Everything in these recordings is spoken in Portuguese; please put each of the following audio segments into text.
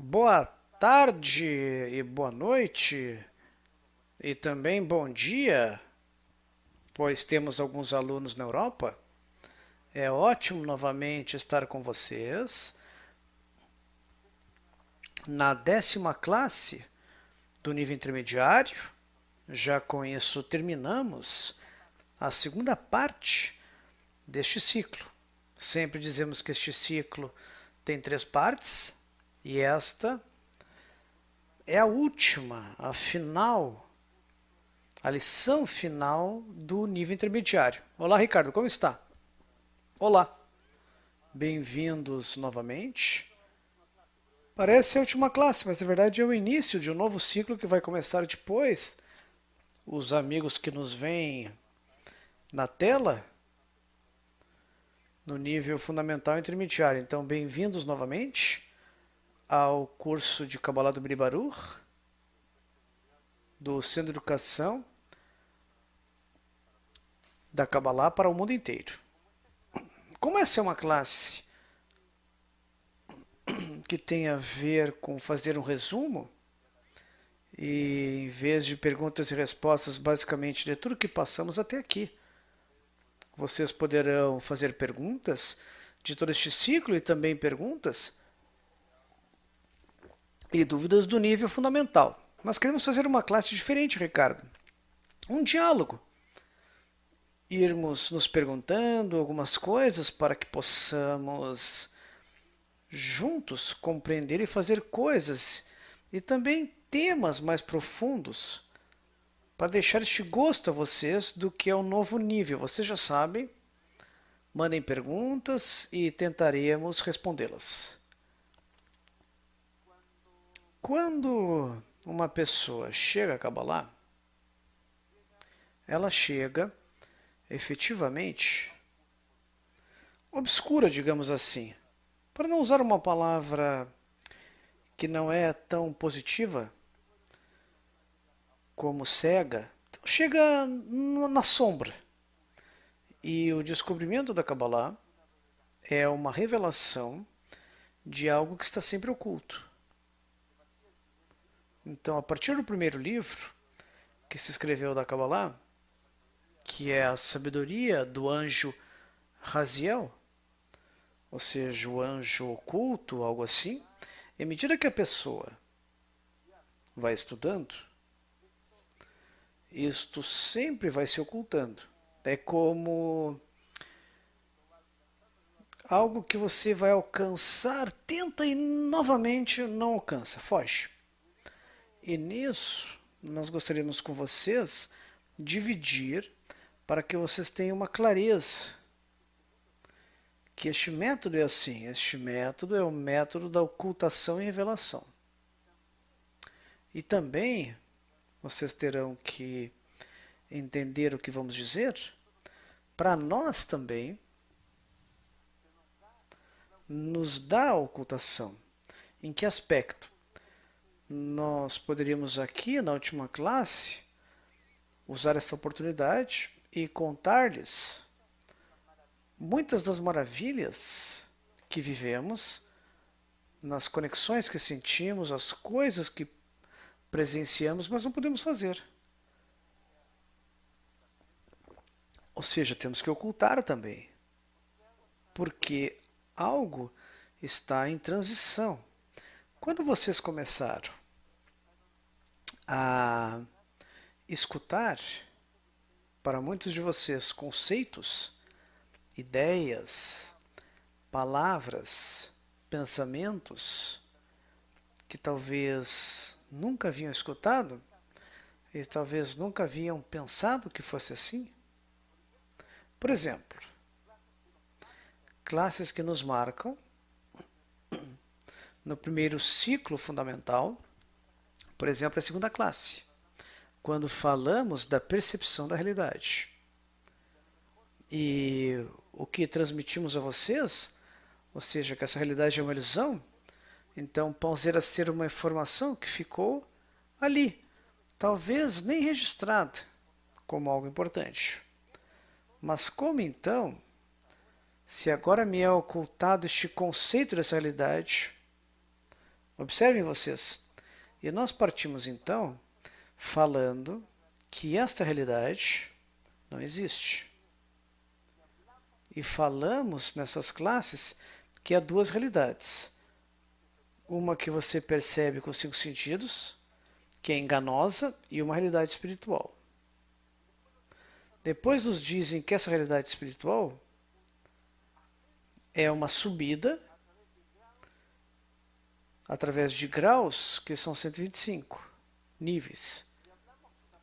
Boa tarde e boa noite e também bom dia, pois temos alguns alunos na Europa. É ótimo novamente estar com vocês na 10ª classe do nível intermediário. Já com isso terminamos a segunda parte deste ciclo. Sempre dizemos que este ciclo tem 3 partes e esta é a última, a final, a lição final do nível intermediário. Olá, Ricardo, como está? Olá, bem-vindos novamente. Parece a última classe, mas na verdade é o início de um novo ciclo que vai começar depois. Os amigos que nos veem na tela, no nível fundamental e intermediário. Então, bem-vindos novamente ao curso de Kabbalah do Bri Baruch, do Centro de Educação da Kabbalah para o mundo inteiro. Como essa é uma classe que tem a ver com fazer um resumo, e em vez de perguntas e respostas, basicamente de tudo que passamos até aqui, vocês poderão fazer perguntas de todo este ciclo e também perguntas e dúvidas do nível fundamental. Mas queremos fazer uma classe diferente, Ricardo. Um diálogo. Irmos nos perguntando algumas coisas para que possamos juntos compreender e fazer coisas e também temas mais profundos para deixar este gosto a vocês do que é o novo nível. Vocês já sabem, mandem perguntas e tentaremos respondê-las. Quando uma pessoa chega a Kabbalah, ela chega efetivamente obscura, digamos assim, para não usar uma palavra que não é tão positiva como cega. Então, chega na sombra. E o descobrimento da Kabbalah é uma revelação de algo que está sempre oculto. Então, a partir do primeiro livro que se escreveu da Kabbalah, que é a sabedoria do anjo Raziel, ou seja, o anjo oculto, algo assim, à medida que a pessoa vai estudando, isto sempre vai se ocultando. É como algo que você vai alcançar, tenta e novamente não alcança, foge. E nisso, nós gostaríamos com vocês dividir para que vocês tenham uma clareza que este método é assim. Este método é o método da ocultação e revelação. E também vocês terão que entender o que vamos dizer para nós também nos dá a ocultação. Em que aspecto? Nós poderíamos aqui, na última classe, usar essa oportunidade e contar-lhes muitas das maravilhas que vivemos, nas conexões que sentimos, as coisas que presenciamos, mas não podemos fazer. Ou seja, temos que ocultar também, porque algo está em transição. Quando vocês começaram a escutar, para muitos de vocês, conceitos, ideias, palavras, pensamentos que talvez nunca haviam escutado e talvez nunca haviam pensado que fosse assim. Por exemplo, classes que nos marcam no primeiro ciclo fundamental, por exemplo, a segunda classe, quando falamos da percepção da realidade. E o que transmitimos a vocês, ou seja, que essa realidade é uma ilusão, então pode ser uma informação que ficou ali, talvez nem registrada como algo importante. Mas como então, se agora me é ocultado este conceito dessa realidade, Observem vocês. E nós partimos então falando que esta realidade não existe. E falamos nessas classes que há duas realidades. Uma que você percebe com os cinco sentidos, que é enganosa, e uma realidade espiritual. Depois nos dizem que essa realidade espiritual é uma subida através de graus, que são 125 níveis.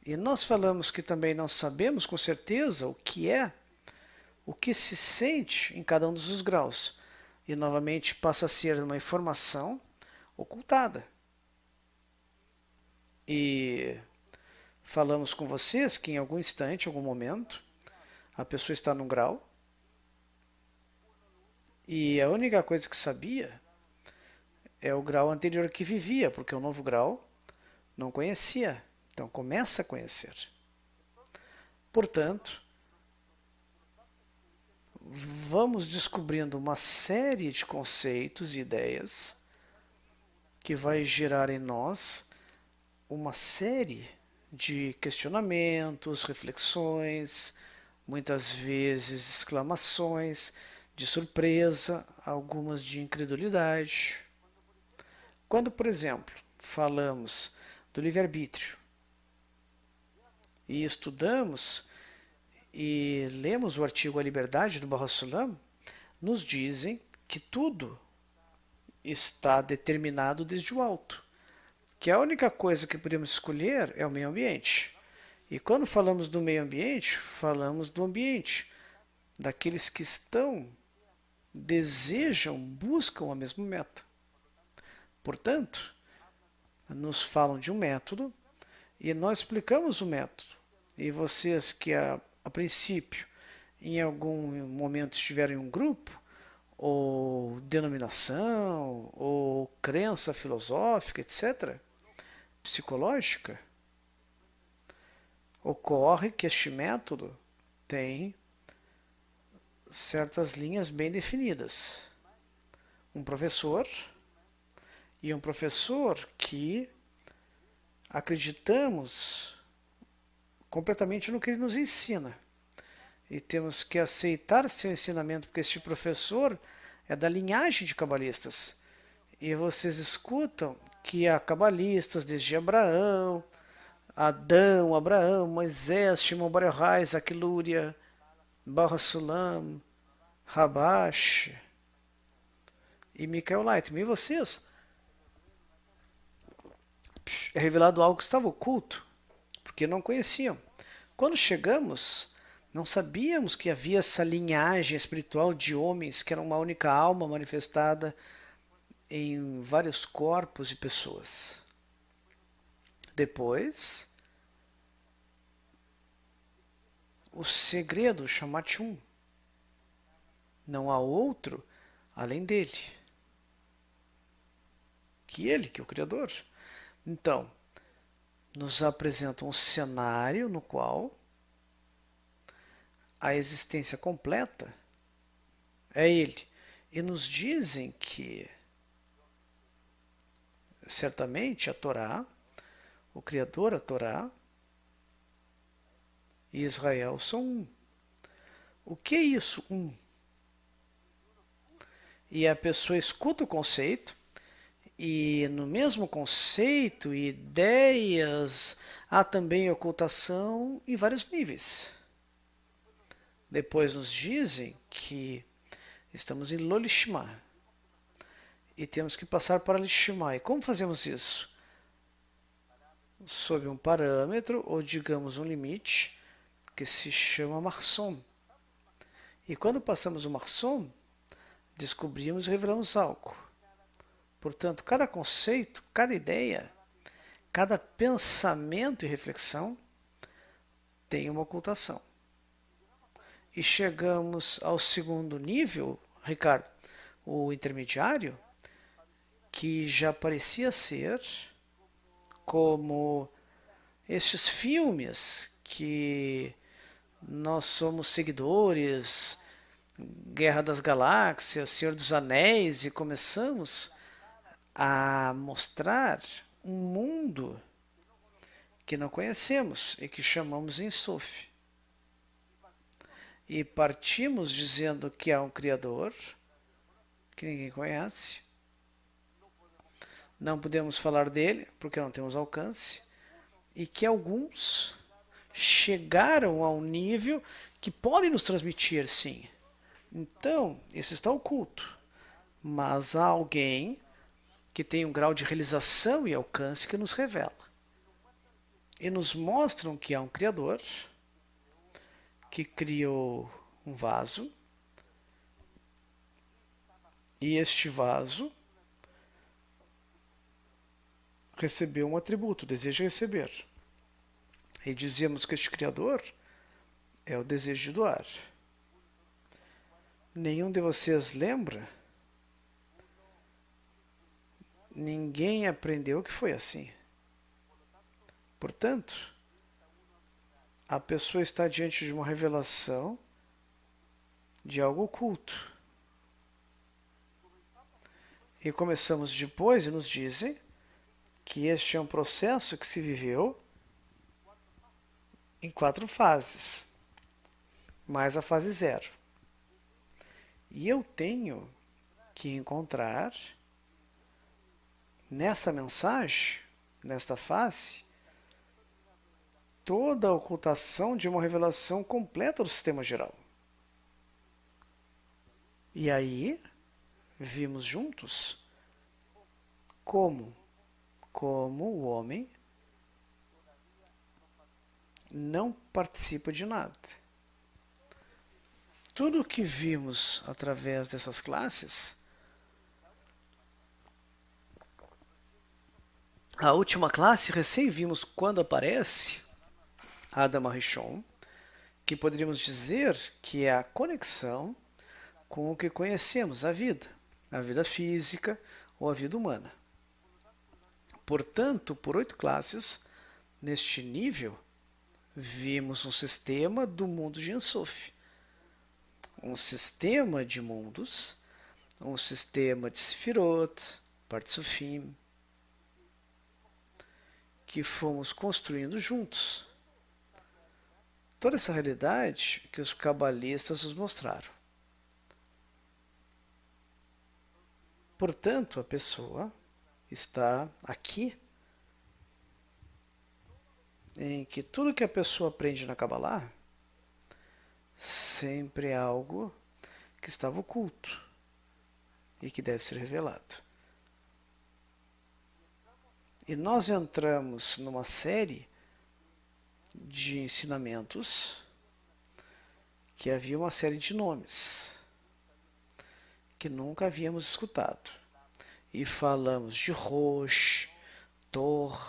E nós falamos que também não sabemos com certeza o que se sente em cada um dos graus. E novamente passa a ser uma informação ocultada. E falamos com vocês que em algum instante, em algum momento, a pessoa está num grau e a única coisa que sabia é o grau anterior que vivia, porque o novo grau não conhecia. Então começa a conhecer. Portanto, vamos descobrindo uma série de conceitos e ideias que vai gerar em nós uma série de questionamentos, reflexões, muitas vezes exclamações de surpresa, algumas de incredulidade. Quando, por exemplo, falamos do livre-arbítrio e estudamos e lemos o artigo A Liberdade do Baha Salam, nos dizem que tudo está determinado desde o alto, que a única coisa que podemos escolher é o meio ambiente. E quando falamos do meio ambiente, falamos do ambiente, daqueles que desejam, buscam a mesma meta. Portanto, nos falam de um método e nós explicamos o método. E vocês que a princípio, em algum momento estiverem em um grupo, ou denominação, ou crença filosófica, etc., psicológica, ocorre que este método tem certas linhas bem definidas. Um professor que acreditamos completamente no que ele nos ensina. E temos que aceitar seu ensinamento, porque este professor é da linhagem de cabalistas. E vocês escutam que há cabalistas desde Abraão, Adão, Abraão, Moisés, Shimon Bar Yochai, Isaac Luria, Baha Salam, Rabash e Michael Lightman. E vocês? É revelado algo que estava oculto, porque não conheciam. Quando chegamos, não sabíamos que havia essa linhagem espiritual de homens que eram uma única alma manifestada em vários corpos e pessoas. Depois, o segredo Shamat Um. Não há outro além dele. Que ele, que é o Criador. Então, nos apresenta um cenário no qual a existência completa é ele. E nos dizem que, certamente, a Torá, o Criador, a Torá, e Israel são um. O que é isso, um? E a pessoa escuta o conceito, e no mesmo conceito, ideias, há também ocultação em vários níveis. Depois nos dizem que estamos em Lolishma e temos que passar para Lishma. E como fazemos isso? Sob um parâmetro, ou digamos um limite, que se chama Marsom. E quando passamos o Marsom, descobrimos e revelamos algo. Portanto, cada conceito, cada ideia, cada pensamento e reflexão tem uma ocultação. E chegamos ao segundo nível, Ricardo, o intermediário, que já parecia ser como estes filmes que nós somos seguidores, Guerra das Galáxias, Senhor dos Anéis, e começamos a mostrar um mundo que não conhecemos e que chamamos Ein Sof. E partimos dizendo que há um Criador que ninguém conhece. Não podemos falar dele porque não temos alcance. E que alguns chegaram a um nível que podem nos transmitir, sim. Então, isso está oculto. Mas há alguém que tem um grau de realização e alcance que nos revela. E nos mostram que há um Criador que criou um vaso, e este vaso recebeu um atributo, deseja receber. E dizemos que este Criador é o desejo de doar. Nenhum de vocês lembra? Ninguém aprendeu que foi assim. Portanto, a pessoa está diante de uma revelação de algo oculto. E começamos depois e nos dizem que este é um processo que se viveu em 4 fases, mais a fase 0. E eu tenho que encontrar nessa mensagem, nesta face, toda a ocultação de uma revelação completa do sistema geral. E aí, vimos juntos como o homem não participa de nada. Tudo o que vimos através dessas classes, a última classe recém vimos quando aparece Adam Arishon, que poderíamos dizer que é a conexão com o que conhecemos, a vida física ou a vida humana. Portanto, por 8 classes, neste nível, vimos um sistema do mundo de Ein Sof. Um sistema de mundos, um sistema de Sefirot, Partsufim, que fomos construindo juntos. Toda essa realidade que os cabalistas nos mostraram. Portanto, a pessoa está aqui em que tudo que a pessoa aprende na Kabbalah sempre é algo que estava oculto e que deve ser revelado. E nós entramos numa série de ensinamentos que havia uma série de nomes que nunca havíamos escutado. E falamos de Rosh, Tor,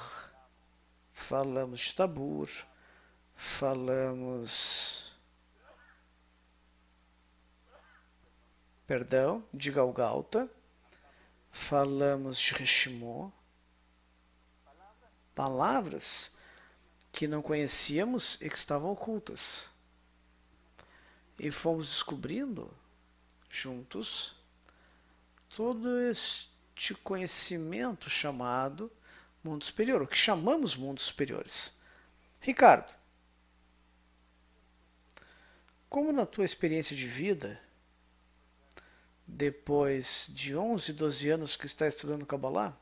falamos de Tabur, falamos de Galgalta, falamos de Reshimó, palavras que não conhecíamos e que estavam ocultas. E fomos descobrindo juntos todo este conhecimento chamado mundo superior, o que chamamos mundos superiores. Ricardo, como na tua experiência de vida, depois de 11, 12 anos que está estudando Kabbalah,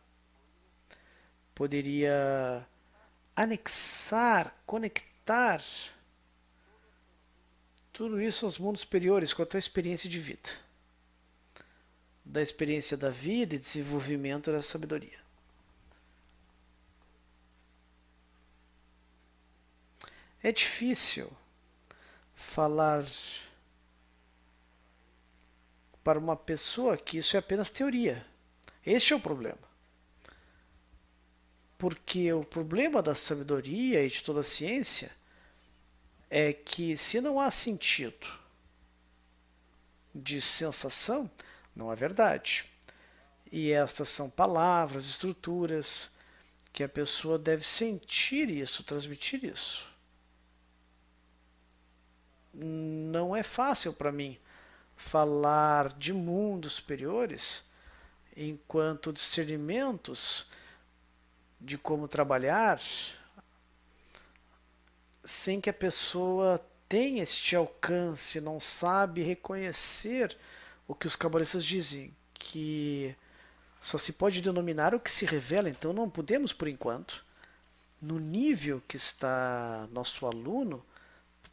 poderia anexar, conectar tudo isso aos mundos superiores com a tua experiência de vida, da experiência da vida e desenvolvimento da sabedoria. É difícil falar para uma pessoa que isso é apenas teoria. Este é o problema. Porque o problema da sabedoria e de toda a ciência é que se não há sentido de sensação, não é verdade. E estas são palavras, estruturas, que a pessoa deve sentir isso, transmitir isso. Não é fácil para mim falar de mundos superiores enquanto discernimentos de como trabalhar, sem que a pessoa tenha este alcance, não sabe reconhecer o que os cabalistas dizem, que só se pode denominar o que se revela, então não podemos, por enquanto, no nível que está nosso aluno,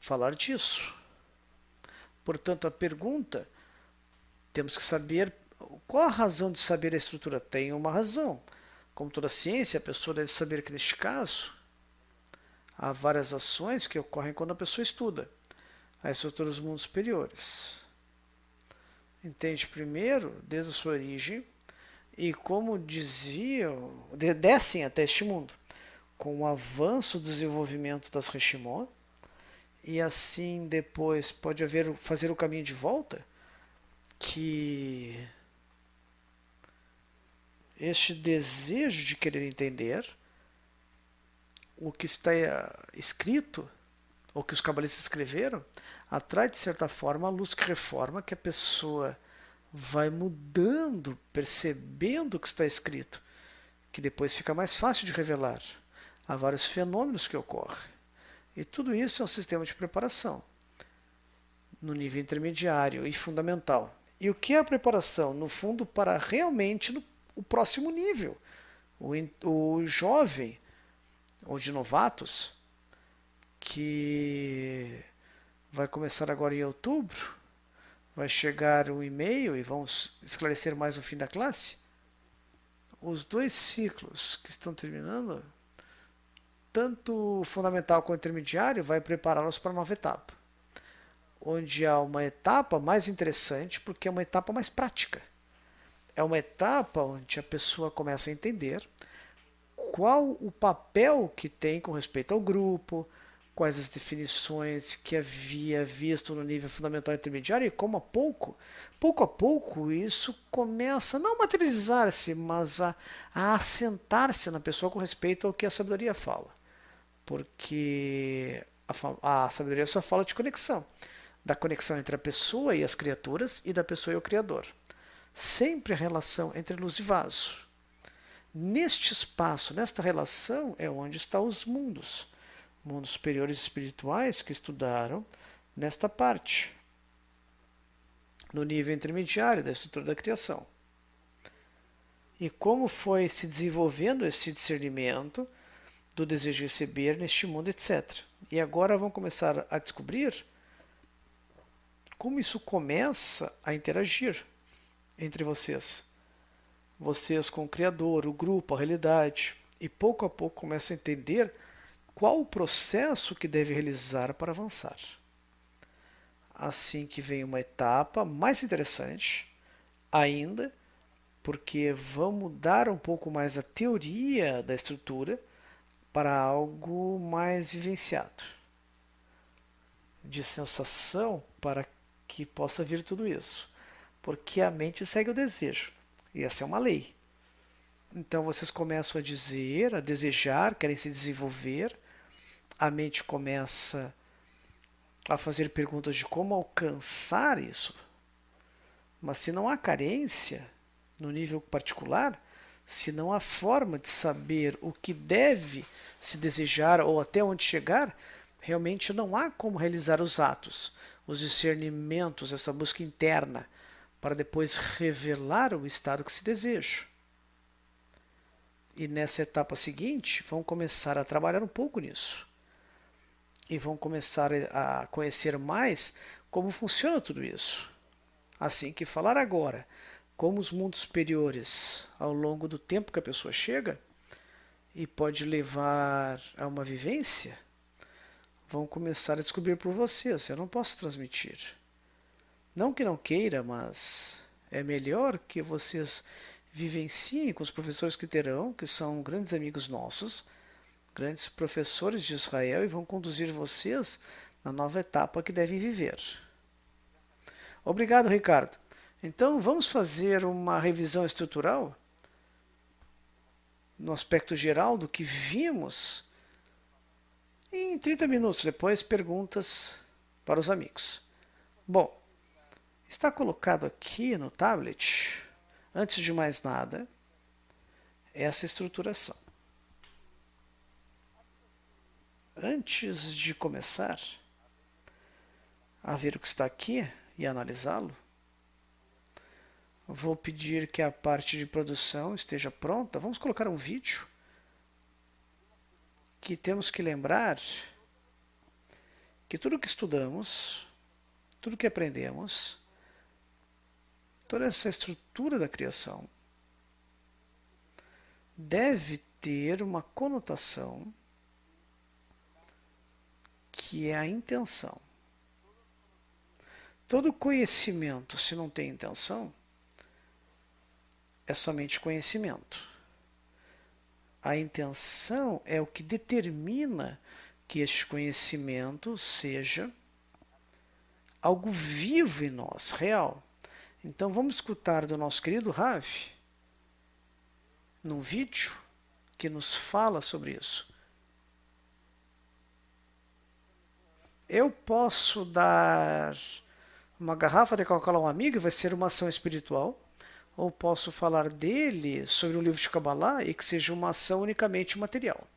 falar disso. Portanto, a pergunta, temos que saber qual a razão de saber a estrutura. Tem uma razão. Como toda ciência, a pessoa deve saber que, neste caso, há várias ações que ocorrem quando a pessoa estuda a estrutura dos mundos superiores. Entende primeiro, desde a sua origem, e como diziam, descem até este mundo, com o avanço do desenvolvimento das Reshimon, e assim depois pode fazer o caminho de volta, que este desejo de querer entender o que está escrito, ou que os cabalistas escreveram, atrai de certa forma a luz que reforma, que a pessoa vai mudando, percebendo o que está escrito, que depois fica mais fácil de revelar. Há vários fenômenos que ocorrem. E tudo isso é um sistema de preparação no nível intermediário e fundamental. E o que é a preparação? No fundo, para realmente o próximo nível. O jovem, ou de novatos, que vai começar agora em outubro, vai chegar o e-mail e vamos esclarecer mais no fim da classe. Os 2 ciclos que estão terminando, tanto o fundamental quanto o intermediário, vai prepará-los para a nova etapa, onde há uma etapa mais interessante, porque é uma etapa mais prática. É uma etapa onde a pessoa começa a entender qual o papel que tem com respeito ao grupo, quais as definições que havia visto no nível fundamental e intermediário, e como pouco a pouco, isso começa não a materializar-se, mas a assentar-se na pessoa com respeito ao que a sabedoria fala. Porque a sabedoria só fala de conexão, da conexão entre a pessoa e as criaturas e da pessoa e o Criador. Sempre a relação entre luz e vaso. Neste espaço, nesta relação, é onde estão os mundos superiores espirituais que estudaram nesta parte, no nível intermediário da estrutura da criação. E como foi se desenvolvendo esse discernimento do desejo de receber neste mundo, etc. E agora vão começar a descobrir como isso começa a interagir entre vocês. Vocês com o Criador, o grupo, a realidade. E pouco a pouco começam a entender qual o processo que deve realizar para avançar. Assim que vem uma etapa mais interessante ainda, porque vão mudar um pouco mais a teoria da estrutura para algo mais vivenciado, de sensação, para que possa vir tudo isso. Porque a mente segue o desejo, e essa é uma lei. Então vocês começam a dizer, a desejar, querem se desenvolver, a mente começa a fazer perguntas de como alcançar isso. Mas se não há carência no nível particular, se não há forma de saber o que deve se desejar ou até onde chegar, realmente não há como realizar os atos, os discernimentos, essa busca interna, para depois revelar o estado que se deseja. E nessa etapa seguinte, vão começar a trabalhar um pouco nisso. E vão começar a conhecer mais como funciona tudo isso. Assim que falar agora, como os mundos superiores, ao longo do tempo que a pessoa chega, e pode levar a uma vivência, vão começar a descobrir por vocês. Eu não posso transmitir. Não que não queira, mas é melhor que vocês vivenciem com os professores que terão, que são grandes amigos nossos, grandes professores de Israel, e vão conduzir vocês na nova etapa que devem viver. Obrigado, Ricardo. Então, vamos fazer uma revisão estrutural no aspecto geral do que vimos em 30 minutos. Depois, perguntas para os amigos. Bom, está colocado aqui no tablet Antes de mais nada, essa estruturação. Antes de começar a ver o que está aqui e analisá-lo, vou pedir que a parte de produção esteja pronta. Vamos colocar um vídeo que temos que lembrar que tudo que estudamos, tudo que aprendemos, toda essa estrutura da criação deve ter uma conotação que é a intenção. Todo conhecimento, se não tem intenção, é somente conhecimento. A intenção é o que determina que este conhecimento seja algo vivo em nós, real. Então vamos escutar do nosso querido Rav, num vídeo que nos fala sobre isso. Eu posso dar uma garrafa de Coca-Cola a um amigo e vai ser uma ação espiritual, ou posso falar dele sobre um livro de Kabbalah e que seja uma ação unicamente material.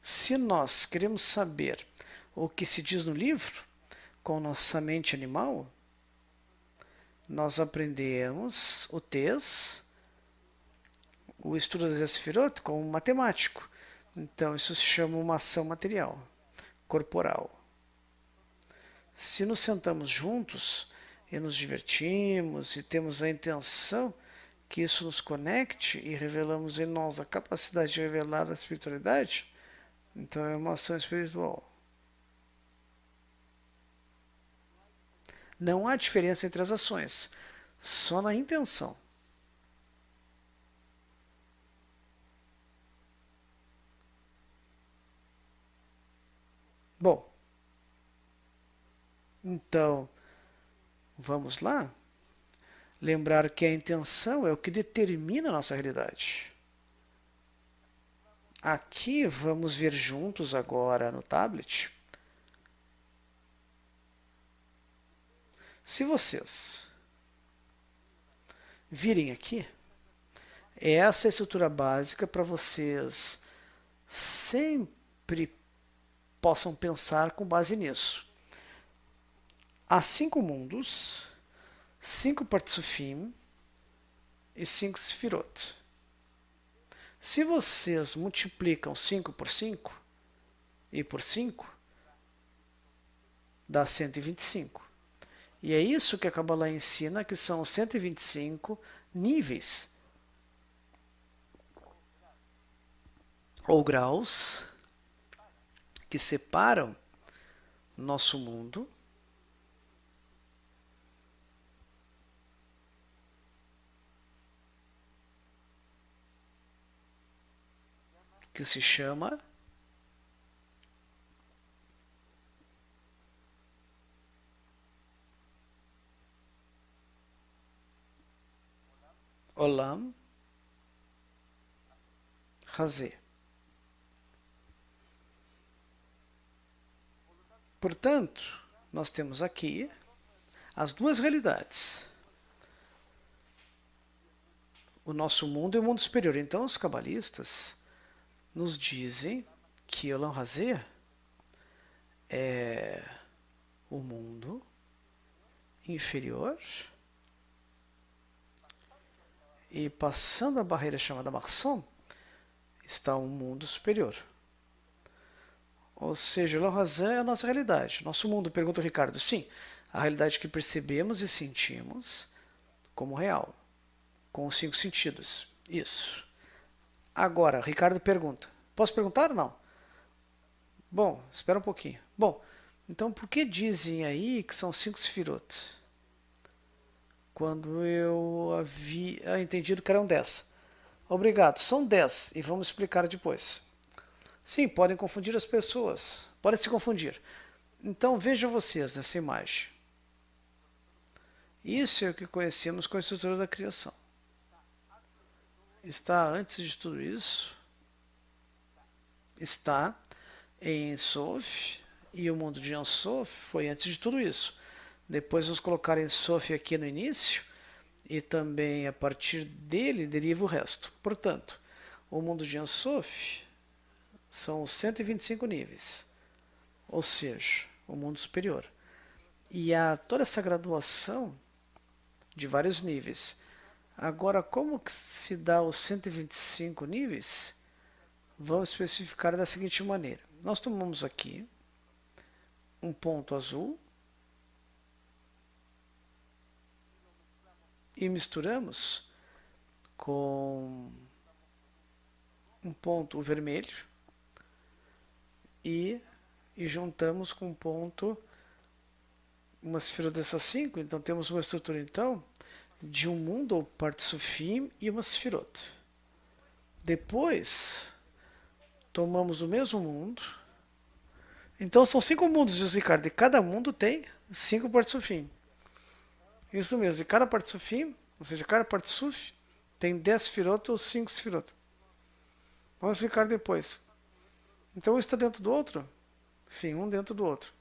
Se nós queremos saber o que se diz no livro, com nossa mente animal, nós aprendemos o TES, o estudo das Sefirot, como um matemático. Então, isso se chama uma ação material, corporal. Se nos sentamos juntos e nos divertimos e temos a intenção que isso nos conecte e revelamos em nós a capacidade de revelar a espiritualidade, então é uma ação espiritual. Não há diferença entre as ações, só na intenção. Bom, então, vamos lá? Lembrar que a intenção é o que determina a nossa realidade. Aqui vamos ver juntos agora no tablet. Se vocês virem aqui, essa é a estrutura básica para vocês sempre possam pensar com base nisso. Há 5 mundos, 5 Partsufim e 5 Sefirot. Se vocês multiplicam 5 por 5 e por 5, dá 125. E é isso que a Kabbalah ensina, que são 125 níveis ou graus que separam nosso mundo que se chama Olam Hazeh. Portanto, nós temos aqui as duas realidades. O nosso mundo e o mundo superior. Então, os cabalistas nos dizem que Olam Hazeh é o mundo inferior e passando a barreira chamada Marson está um mundo superior. Ou seja, o Olam Hazeh é a nossa realidade. Nosso mundo, pergunta o Ricardo, sim, a realidade que percebemos e sentimos como real, com os 5 sentidos. Isso. Agora, Ricardo pergunta, posso perguntar ou não? Bom, espera um pouquinho. Bom, então por que dizem aí que são 5 Sefirot? Quando eu havia entendido que eram 10. Obrigado, são 10 e vamos explicar depois. Sim, podem confundir as pessoas, podem se confundir. Então vejam vocês nessa imagem. Isso é o que conhecemos com a estrutura da criação. Está antes de tudo isso, está em Sof e o mundo de Ensof foi antes de tudo isso. Depois vamos colocar Ensof aqui no início e também a partir dele deriva o resto. Portanto, o mundo de Ensof são os 125 níveis, ou seja, o mundo superior. E há toda essa graduação de vários níveis. Agora, como que se dá os 125 níveis? Vamos especificar da seguinte maneira. Nós tomamos aqui um ponto azul e misturamos com um ponto vermelho e juntamos com um ponto uma esfera dessas 5. Então temos uma estrutura então de um mundo ou Partsufim e uma Sefirot. Depois tomamos o mesmo mundo. Então são 5 mundos, diz Ricardo, e cada mundo tem 5 Partsufim. Isso mesmo, e cada Partsufim, ou seja, cada Partsuf tem 10 Sefirot ou 5 Sefirot. Vamos explicar depois. Então um está dentro do outro? Sim, um dentro do outro.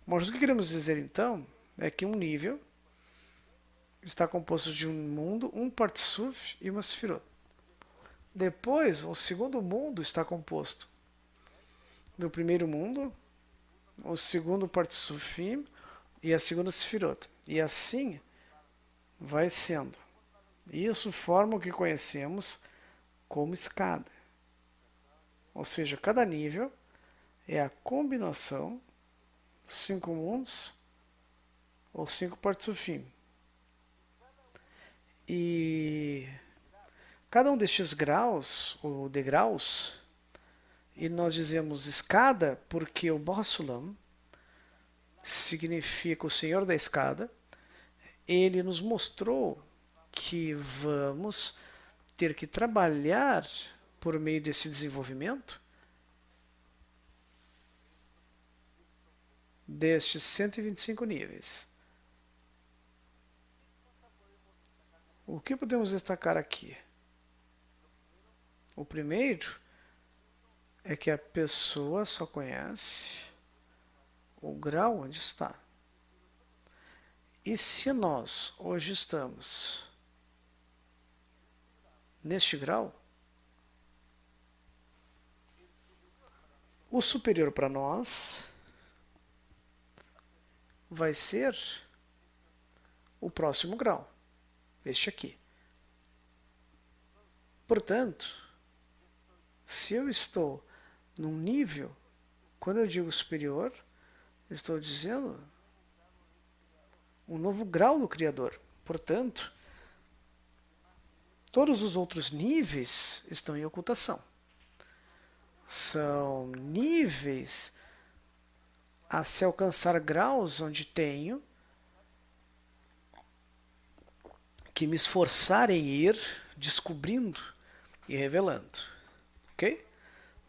Mas o que queremos dizer então é que um nível está composto de um mundo, um Partsuf e uma Sefirot. Depois, o segundo mundo está composto do primeiro mundo, o segundo Partsufim e a segunda Sefirot. E assim vai sendo. Isso forma o que conhecemos como escada. Ou seja, cada nível é a combinação dos 5 mundos ou 5 Partsufim. E cada um destes graus, ou degraus, e nós dizemos escada porque o Bossulam significa o Senhor da escada. Ele nos mostrou que vamos ter que trabalhar por meio desse desenvolvimento destes 125 níveis. O que podemos destacar aqui? O primeiro é que a pessoa só conhece o grau onde está. E se nós hoje estamos neste grau, o superior para nós vai ser o próximo grau, este aqui. Portanto, se eu estou num nível, quando eu digo superior, estou dizendo um novo grau do Criador. Portanto, todos os outros níveis estão em ocultação. São níveis a se alcançar graus onde tenho que me esforçar em ir descobrindo e revelando. Ok?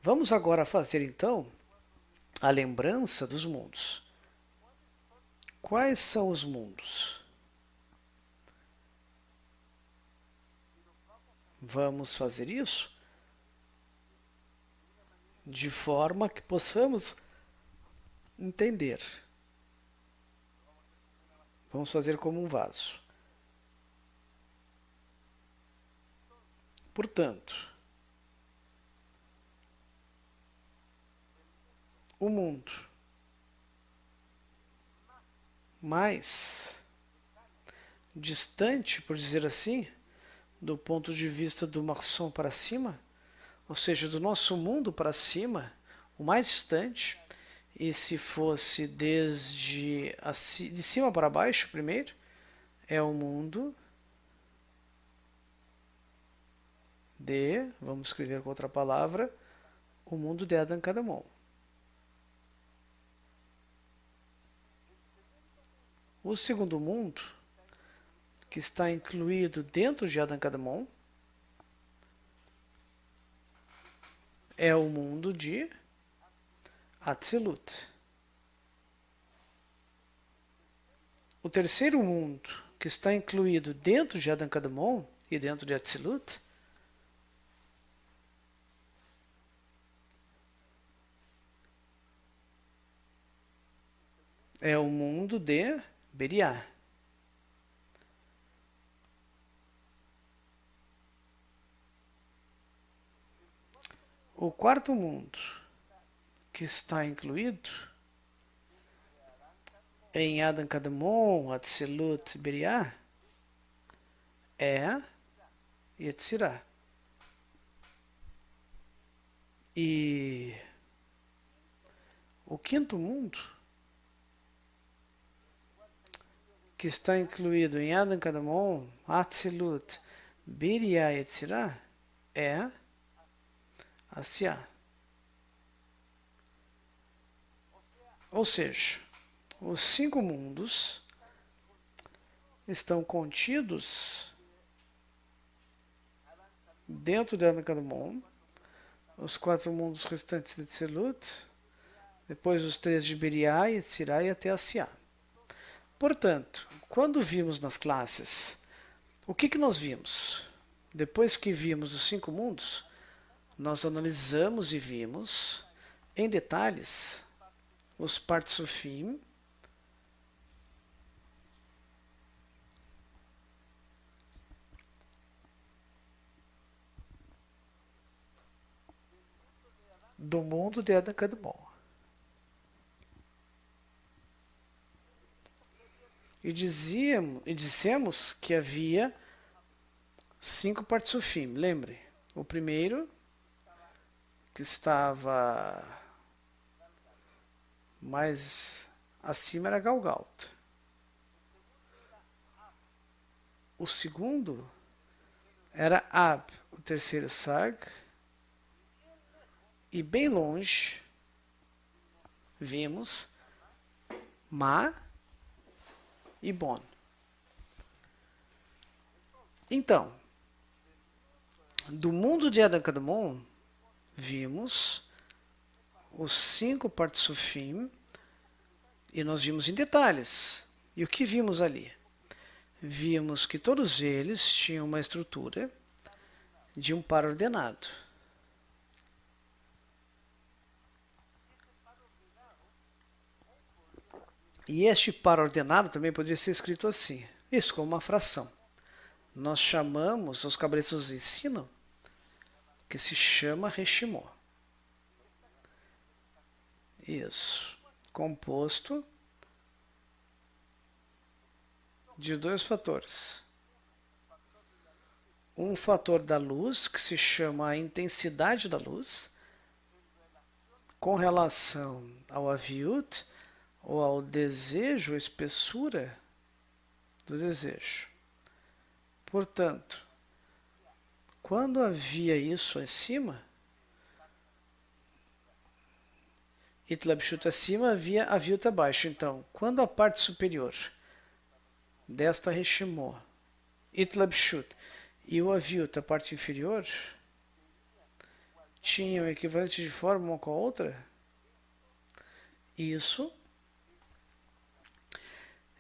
Vamos agora fazer então a lembrança dos mundos. Quais são os mundos? Vamos fazer isso de forma que possamos entender. Vamos fazer como um vaso. Portanto, o mundo mais distante, por dizer assim, do ponto de vista do Marson para cima, ou seja, do nosso mundo para cima, o mais distante, e se fosse de cima para baixo primeiro, é o mundo de, vamos escrever com outra palavra, o mundo de Adam Kadmon. O segundo mundo, que está incluído dentro de Adam Kadmon, é o mundo de Atzilut. O terceiro mundo, que está incluído dentro de Adam Kadmon e dentro de Atzilut, é o mundo de Beriá. O quarto mundo que está incluído em Adam Kadmon, Atzilut, Beriá é Yetzirah. E o quinto mundo que está incluído em Adam Kadmon, Atzilut, Beriá e Yetzirah é Asiá. Ou seja, os 5 mundos estão contidos dentro de Adam Kadmon, os 4 mundos restantes de Tzilut, depois os 3 de Beriá, Yetzirah e até Asiá. Portanto, quando vimos nas classes, o que nós vimos? Depois que vimos os 5 mundos, nós analisamos e vimos em detalhes os Partsufim, do mundo de Adam Kadmon. E dissemos que havia 5 Partsufim. Lembre, o primeiro, que estava mais acima, era Galgalta. O segundo era Ab, o terceiro Sag. E bem longe, vimos Ma e Bon. Então, do mundo de Adam Kadmon, vimos os 5 Partsufim e nós vimos em detalhes. E o que vimos ali? Vimos que todos eles tinham uma estrutura de um par ordenado. E este par ordenado também poderia ser escrito assim, isso como uma fração. Nós chamamos, os cabalistas nos ensinam, que se chama Reshimó. Isso. Composto de 2 fatores. Um fator da luz, que se chama a intensidade da luz, com relação ao aviut, ou ao desejo, a espessura do desejo. Portanto, quando havia isso em cima, Itlabshut acima, havia aviut abaixo. Então, quando a parte superior desta Reshimó, Itlabshut, e o aviut, a parte inferior, tinham equivalente de forma uma com a outra,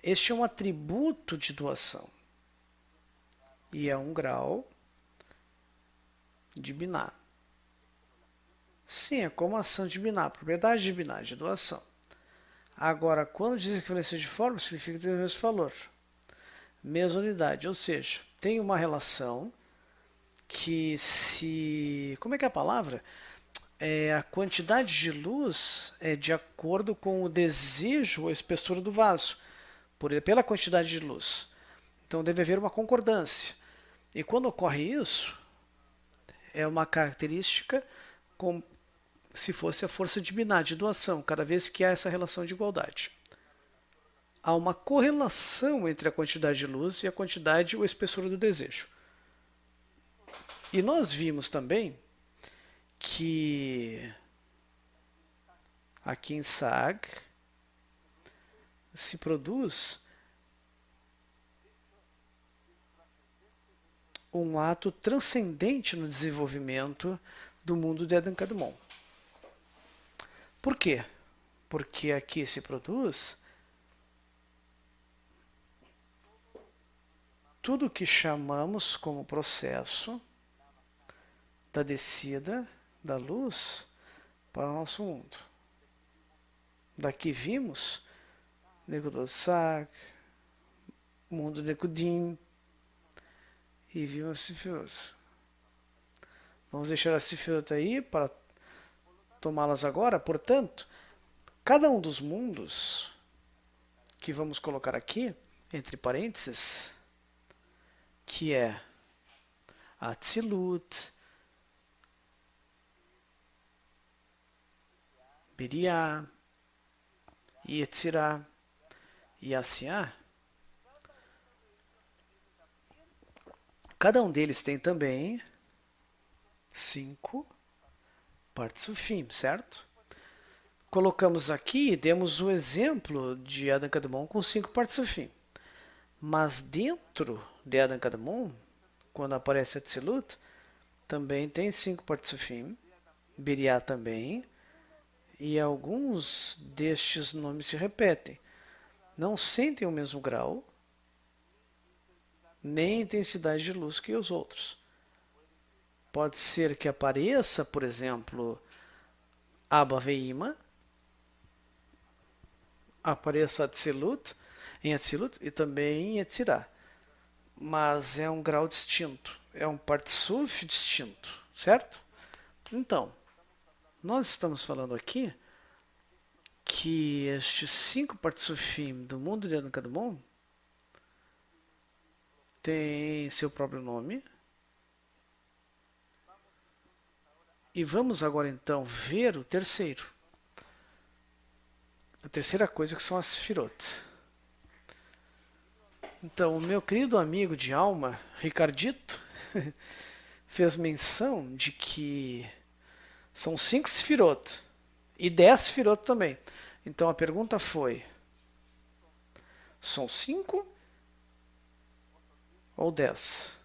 este é um atributo de doação. E é um grau de Biná. Sim, é como ação de Biná, propriedade de Biná, de doação. Agora, quando diz equivalência de forma, significa ter o mesmo valor. Mesma unidade, ou seja, tem uma relação que se... Como é que é a palavra? A quantidade de luz é de acordo com o desejo ou a espessura do vaso, pela quantidade de luz. Então deve haver uma concordância. E quando ocorre isso, é uma característica como se fosse a força de Biná, de doação, cada vez que há essa relação de igualdade. Há uma correlação entre a quantidade de luz e a quantidade ou a espessura do desejo. E nós vimos também que aqui em Sag se produz um ato transcendente no desenvolvimento do mundo de Adam Kadmon. Por quê? Porque aqui se produz tudo o que chamamos como processo da descida da luz para o nosso mundo. Daqui vimos Nekudotsak, mundo Nekudim e Vilma Sefirot. Vamos deixar a Sefirot aí para tomá-las agora. Portanto, cada um dos mundos que vamos colocar aqui, entre parênteses, que é Atzilut, Biriá, Yetzirá e Asiá, cada um deles tem também 5 Partsufim, certo? Colocamos aqui e demos o exemplo de Adam Kadmon com 5 Partsufim. Mas dentro de Adam Kadmon, quando aparece Atzilut, também tem 5 Partsufim, Biriá também, e alguns destes nomes se repetem. Não sentem o mesmo grau, nem intensidade de luz que os outros. Pode ser que apareça, por exemplo, Abba Veima, apareça Atzilut, em Atzilut e também em Yetzirah. Mas é um grau distinto, é um Partsuf distinto, certo? Então, nós estamos falando aqui que estes 5 Partsufim do mundo de Adam Kadmon têm seu próprio nome. E vamos agora então ver o terceiro. A terceira coisa que são as Sefirot. Então, o meu querido amigo de alma, Ricardito, fez menção de que são 5 Sefirot e 10 Sefirot também. Então a pergunta foi, são 5 ou 10?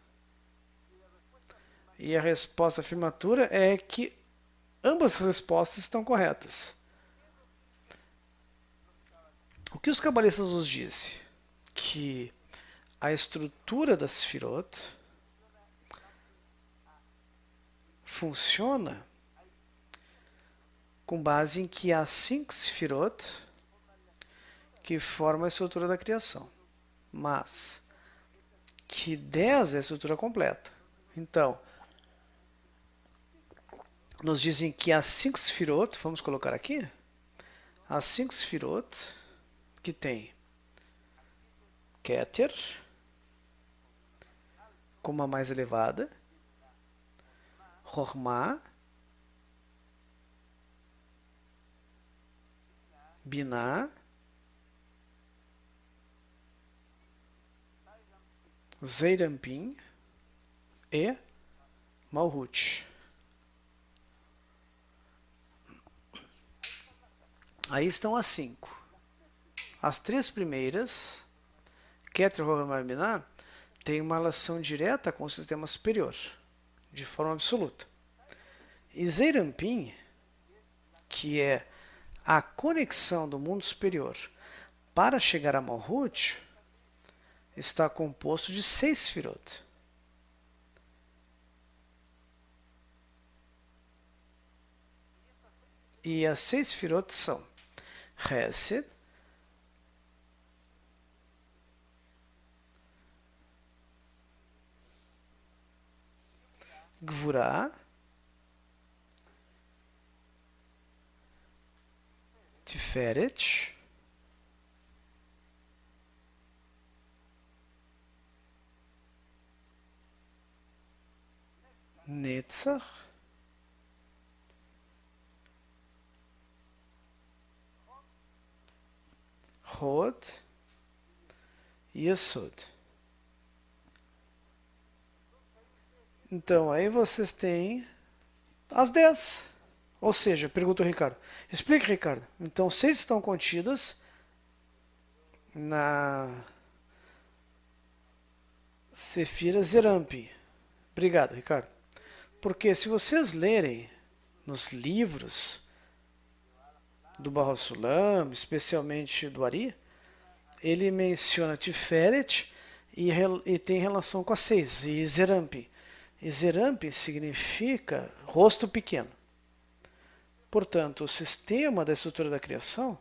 E a resposta afirmativa é que ambas as respostas estão corretas. O que os cabalistas nos dizem? Que a estrutura das Sefirot funciona com base em que há 5 Sefirot que formam a estrutura da criação, mas que 10 é a estrutura completa. Então, nos dizem que há 5 Sefirot, vamos colocar aqui, há 5 Sefirot que tem Keter, como a mais elevada, Chokhmah, Binah, Zeirampin e Malhut. Aí estão as 5. As 3 primeiras, Keter, Chokhmah e Binah, têm uma relação direta com o sistema superior, de forma absoluta. E Zeirampin, que é a conexão do mundo superior para chegar a Malhut, está composto de 6 Sefirot. E as 6 Sefirot são Hesed, Gvurah, Tiferet, Netzach, Hod e Yesod. Então, aí vocês têm as 10. Ou seja, pergunta o Ricardo. Explica, Ricardo. Então, 6 estão contidas na Sefira Zerampi. Obrigado, Ricardo. Porque se vocês lerem nos livros do Baal HaSulam, especialmente do Ari, ele menciona Tiferet e tem relação com a 6, e Zerampi. E Zerampi significa rosto pequeno. Portanto, o sistema da estrutura da criação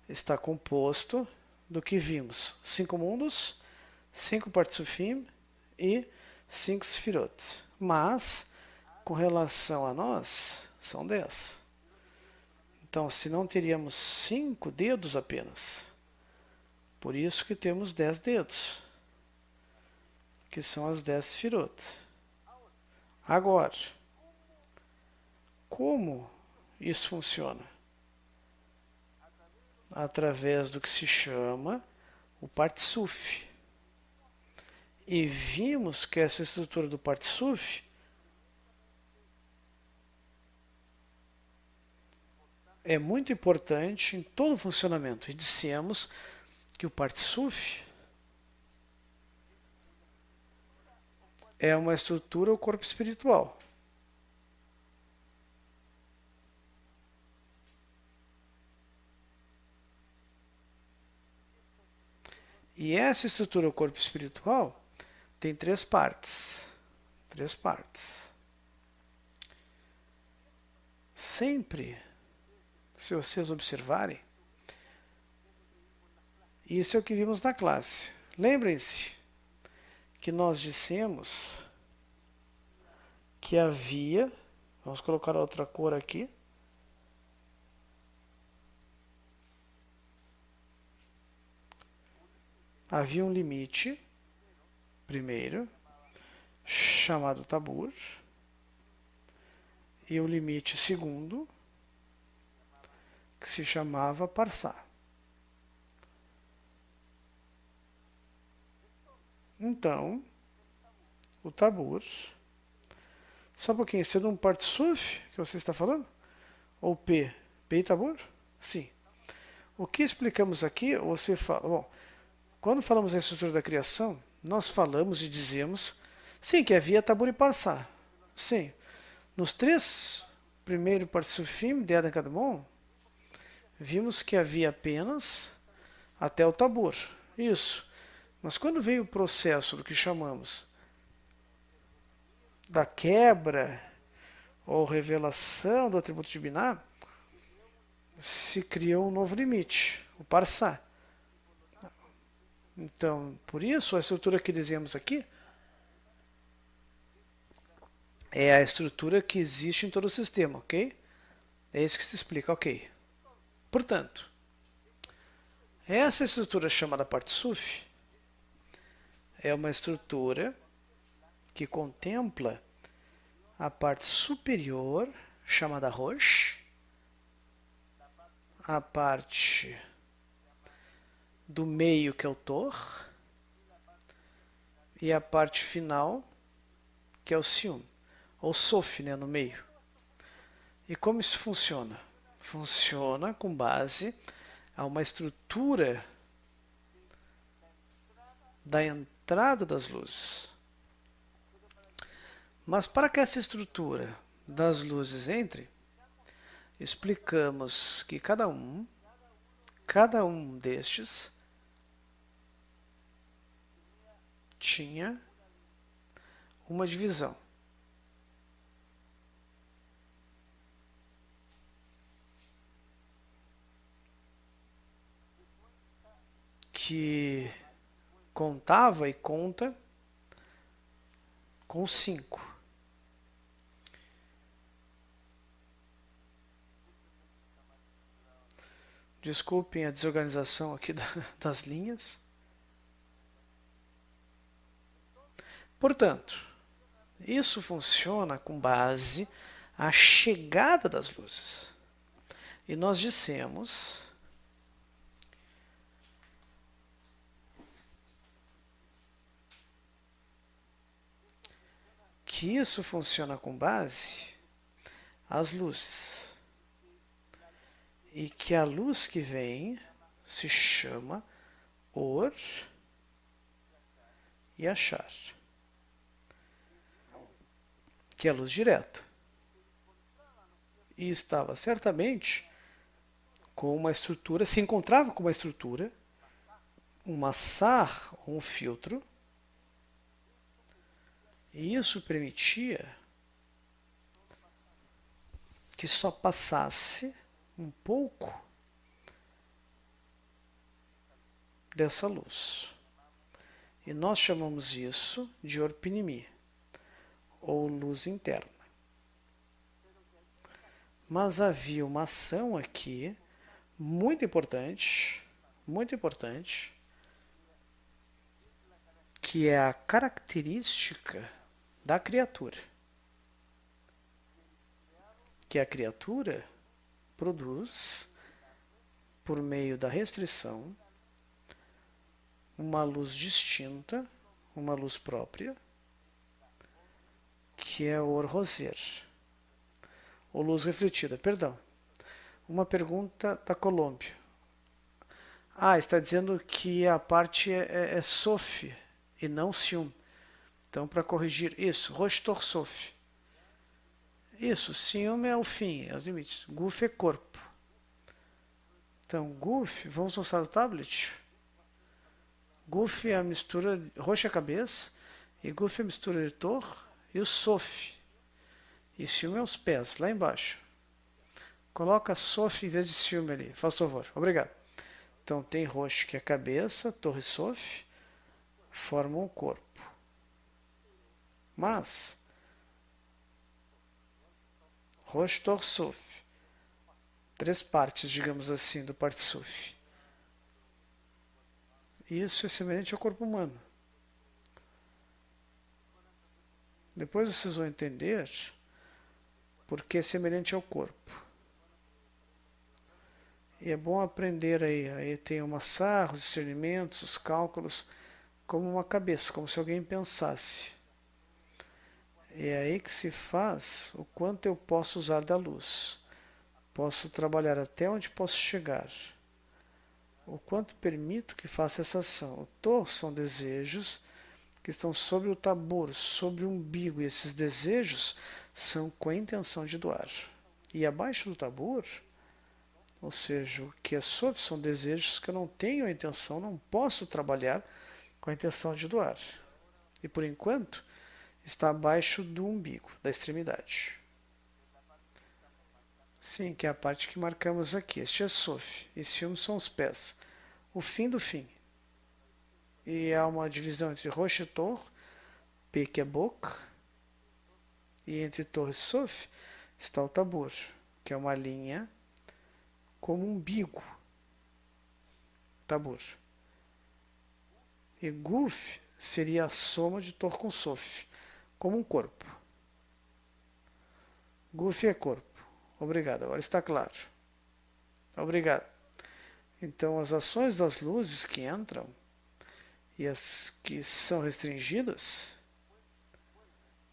está composto do que vimos. 5 mundos, 5 Partsufim e 5 Sefirot. Mas, com relação a nós, são 10. Então, se não teríamos 5 dedos apenas. Por isso que temos 10 dedos, que são as 10 Sefirot. Agora, como isso funciona? Através do que se chama o Partsuf. E vimos que essa estrutura do Partsuf é muito importante em todo o funcionamento. E dissemos que o Partsuf é uma estrutura ou corpo espiritual. E essa estrutura ou corpo espiritual tem 3 partes. 3 partes. Sempre, se vocês observarem, isso é o que vimos na classe. Lembrem-se que nós dissemos que havia, vamos colocar outra cor aqui, havia um limite, primeiro, chamado Tabur, e um limite segundo, que se chamava Parsá. Então, o Tabur, só um pouquinho, sendo um Partsuf que você está falando? Ou P? P e Tabur? Sim. O que explicamos aqui, você fala, bom, quando falamos da estrutura da criação, nós falamos e dizemos, sim, que havia Tabur e Parsá. Sim. Nos 3 primeiros Partsufim de Adam Kadmon, vimos que havia apenas até o Tabur. Isso. Mas quando veio o processo do que chamamos da quebra ou revelação do atributo de Binah, se criou um novo limite, o Parsá. Então, por isso, a estrutura que dizemos aqui é a estrutura que existe em todo o sistema, ok? É isso que se explica, ok. Portanto, essa estrutura chamada Partsuf é uma estrutura que contempla a parte superior, chamada Rosh, a parte do meio, que é o Tor, e a parte final, que é o Sium, ou Sof, né, no meio. E como isso funciona? Funciona com base a uma estrutura da entrada das luzes. Mas para que essa estrutura das luzes entre, explicamos que cada um destes tinha uma divisão. Que contava e conta com 5. Desculpem a desorganização aqui das linhas. Portanto, isso funciona com base à chegada das luzes. E nós dissemos que isso funciona com base às luzes. E que a luz que vem se chama Or e Achar, que é a luz direta. E estava certamente com uma estrutura, se encontrava com uma estrutura, um massar, um filtro, e isso permitia que só passasse um pouco dessa luz. E nós chamamos isso de orpinimi, ou luz interna. Mas havia uma ação aqui muito importante, que é a característica da criatura. Que a criatura produz, por meio da restrição, uma luz distinta, uma luz própria, que é o Or-Roser, ou luz refletida, perdão. Uma pergunta da Colômbia. Está dizendo que a parte é Sof e não Sium. Então, para corrigir isso, Roshtor Sof. Isso, Sium é o fim, é os limites. Guf é corpo. Então, Guf, vamos mostrar o tablet? Guf é a mistura, Rosh é a cabeça, e Guf é a mistura de Tor e o Sof. E Sium é os pés, lá embaixo. Coloca Sof em vez de Sium ali, faz favor. Obrigado. Então, tem Rosh, que é a cabeça, Tor e Sof, formam o corpo. Mas, Rosh, Tor, Sof, 3 partes, digamos assim, do Partsuf. Isso é semelhante ao corpo humano. Depois vocês vão entender porque é semelhante ao corpo. E é bom aprender aí. Aí tem o massar, os discernimentos, os cálculos, como uma cabeça, como se alguém pensasse. É aí que se faz o quanto eu posso usar da luz. Posso trabalhar até onde posso chegar. O quanto permito que faça essa ação. O Tor são desejos que estão sobre o tabor, sobre o umbigo, e esses desejos são com a intenção de doar. E abaixo do tabor, ou seja, o que é Sof são desejos que eu não tenho a intenção, não posso trabalhar com a intenção de doar. E por enquanto, está abaixo do umbigo, da extremidade. Sim, que é a parte que marcamos aqui. Este é Sof, e Sium são os pés. O fim do fim. E há uma divisão entre Rosh e Tor, P que é Bok, e entre Tor e Sof está o Tabor, que é uma linha como um umbigo. Tabor. E Guf seria a soma de Tor com Sof, como um corpo. Guf é corpo. Obrigado, agora está claro. Obrigado. Então, as ações das luzes que entram e as que são restringidas,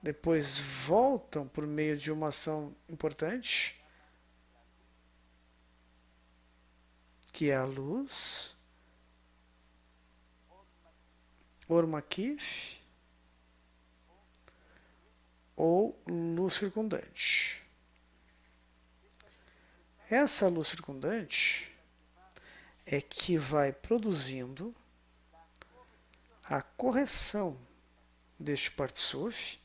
depois voltam por meio de uma ação importante, que é a luz, Or-Makif, ou luz circundante. Essa luz circundante é que vai produzindo a correção deste Partsuf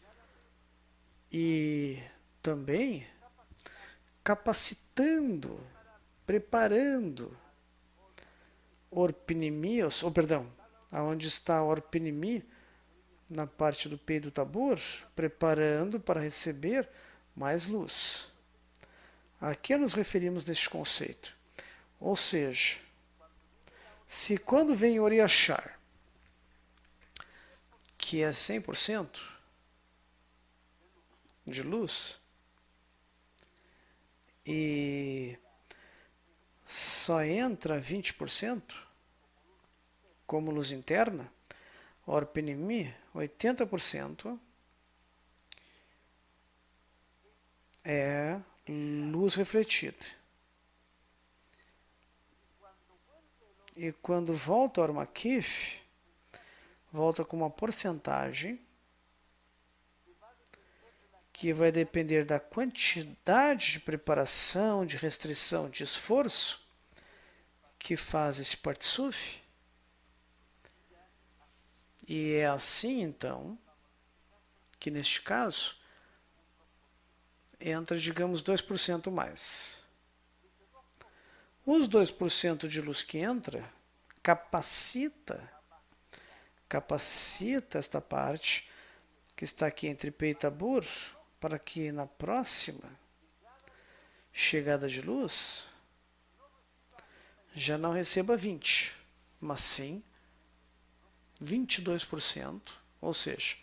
e também capacitando, preparando Orpinimi, aonde está Orpinimi, na parte do P do Tabor, preparando para receber mais luz. A que nos referimos neste conceito? Ou seja, se quando vem Oriachar, que é 100% de luz, e só entra 20% como luz interna, Orpinimi, 80% é luz refletida. E quando volta ao Or-Makif, volta com uma porcentagem que vai depender da quantidade de preparação, de restrição, de esforço que faz esse Partsuf. E é assim, então, que neste caso entra, digamos, 2% mais. Os 2% de luz que entra capacita esta parte que está aqui entre P e Tabur, para que na próxima chegada de luz já não receba 20, mas sim 22%, ou seja,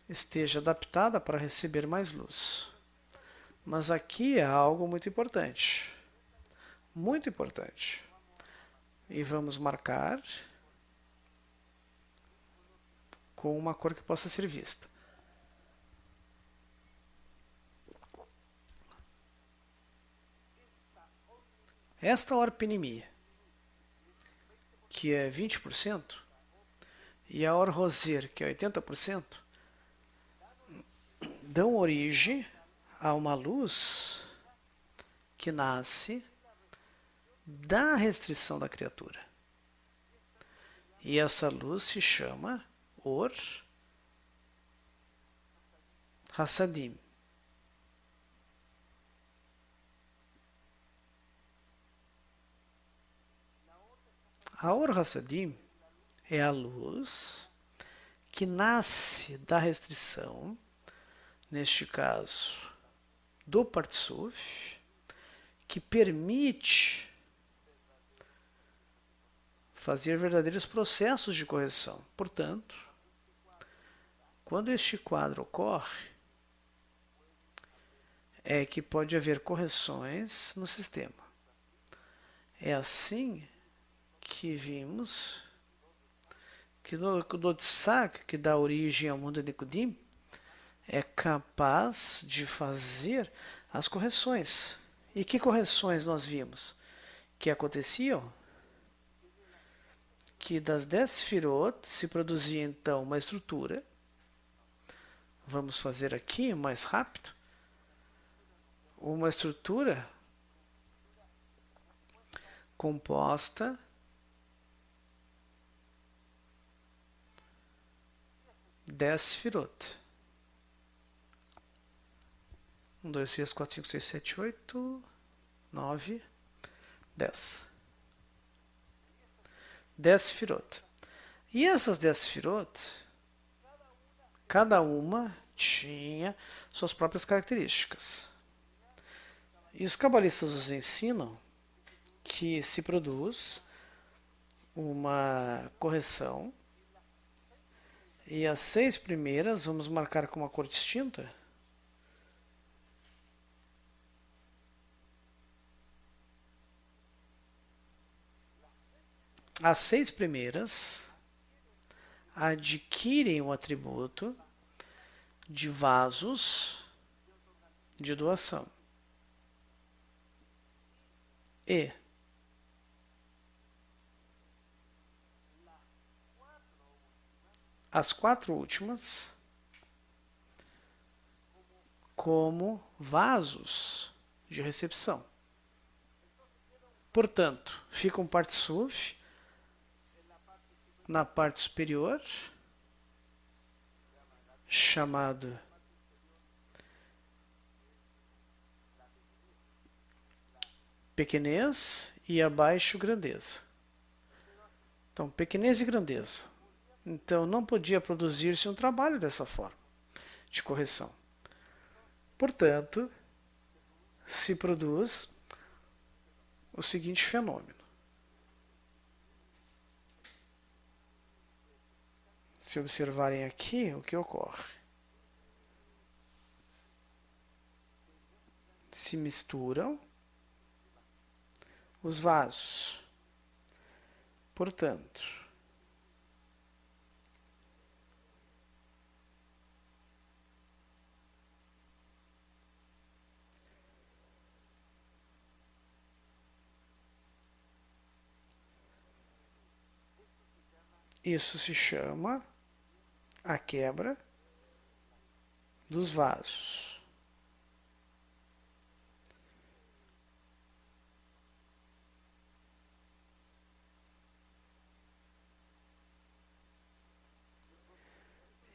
esteja adaptada para receber mais luz. Mas aqui é algo muito importante. Muito importante. E vamos marcar com uma cor que possa ser vista. Esta orpenimia, que é 20%, e a Or Roser, que é 80%, dão origem a uma luz que nasce da restrição da criatura. E essa luz se chama Or Hassadim. A Or Hassadim é a luz que nasce da restrição, neste caso, do Partsuf, que permite fazer verdadeiros processos de correção. Portanto, quando este quadro ocorre, é que pode haver correções no sistema. É assim que vimos que o Dotsak, que dá origem ao mundo de Nikudim, é capaz de fazer as correções. E que correções nós vimos? Que aconteciam? Que das 10 Sefirot se produzia então uma estrutura. Vamos fazer aqui mais rápido. Uma estrutura composta de 10 Sefirot. 1, 2, 3, 4, 5, 6, 7, 8, 9, 10. 10 Sefirot. E essas 10 Sefirot, cada uma tinha suas próprias características. E os cabalistas nos ensinam que se produz uma correção e as 6 primeiras vamos marcar com uma cor distinta. As 6 primeiras adquirem o atributo de vasos de doação. E as 4 últimas como vasos de recepção. Portanto, fica um Partsuf na parte superior, chamado pequenez, e abaixo grandeza. Então, pequenez e grandeza. Então, não podia produzir-se um trabalho dessa forma, de correção. Portanto, se produz o seguinte fenômeno. Se observarem aqui, o que ocorre? Se misturam os vasos. Portanto, isso se chama a quebra dos vasos.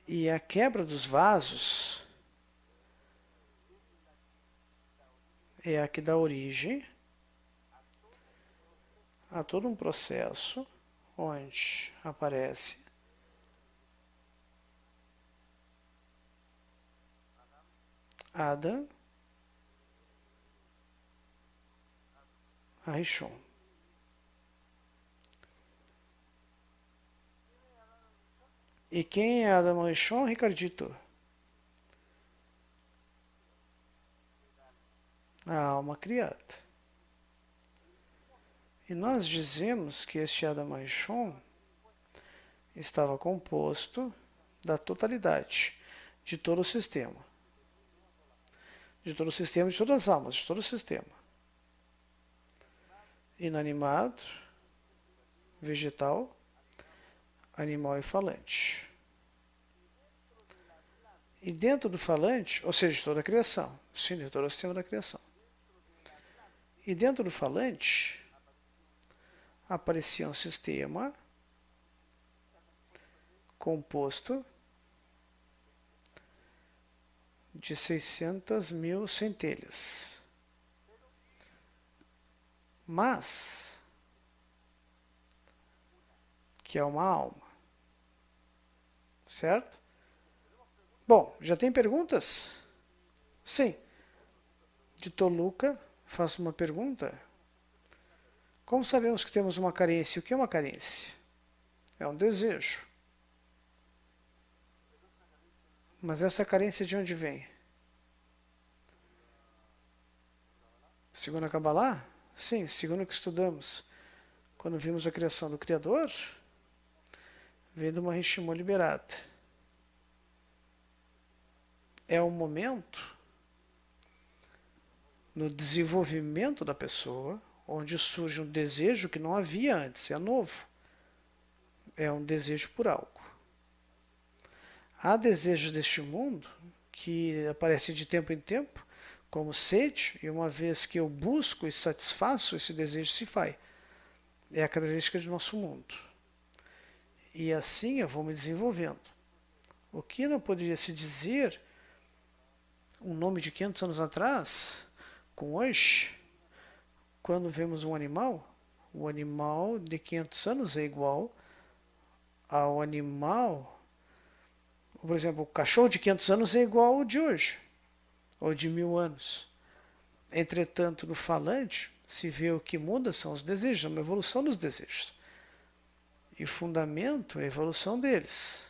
E a quebra dos vasos é a que dá origem há todo um processo onde aparece Adam Arishon. E quem é Adam Arishon, Ricardito? A alma criada. E nós dizemos que este Adam Arishon estava composto da totalidade de todo o sistema. De todo o sistema, de todas as almas, de todo o sistema. Inanimado, vegetal, animal e falante. E dentro do falante, ou seja, de toda a criação, sim, de todo o sistema da criação. E dentro do falante, aparecia um sistema composto de 600.000 centelhas. Mas, que é uma alma. Certo? Bom, já tem perguntas? Sim. De Toluca, faço uma pergunta. Como sabemos que temos uma carência? O que é uma carência? É um desejo. Mas essa carência de onde vem? Segundo a Kabbalah? Sim, segundo o que estudamos. Quando vimos a criação do Criador, vem de uma Rishimon liberada. É um momento no desenvolvimento da pessoa onde surge um desejo que não havia antes, é novo. É um desejo por algo. Há desejos deste mundo que aparecem de tempo em tempo, como sede, e uma vez que eu busco e satisfaço, esse desejo se vai. É a característica do nosso mundo. E assim eu vou me desenvolvendo. O que não poderia se dizer um nome de 500 anos atrás, com hoje, quando vemos um animal, o animal de 500 anos é igual ao animal, por exemplo, o cachorro de 500 anos é igual ao de hoje, ou de 1000 anos. Entretanto, no falante, se vê o que muda são os desejos, uma evolução dos desejos. E o fundamento é a evolução deles.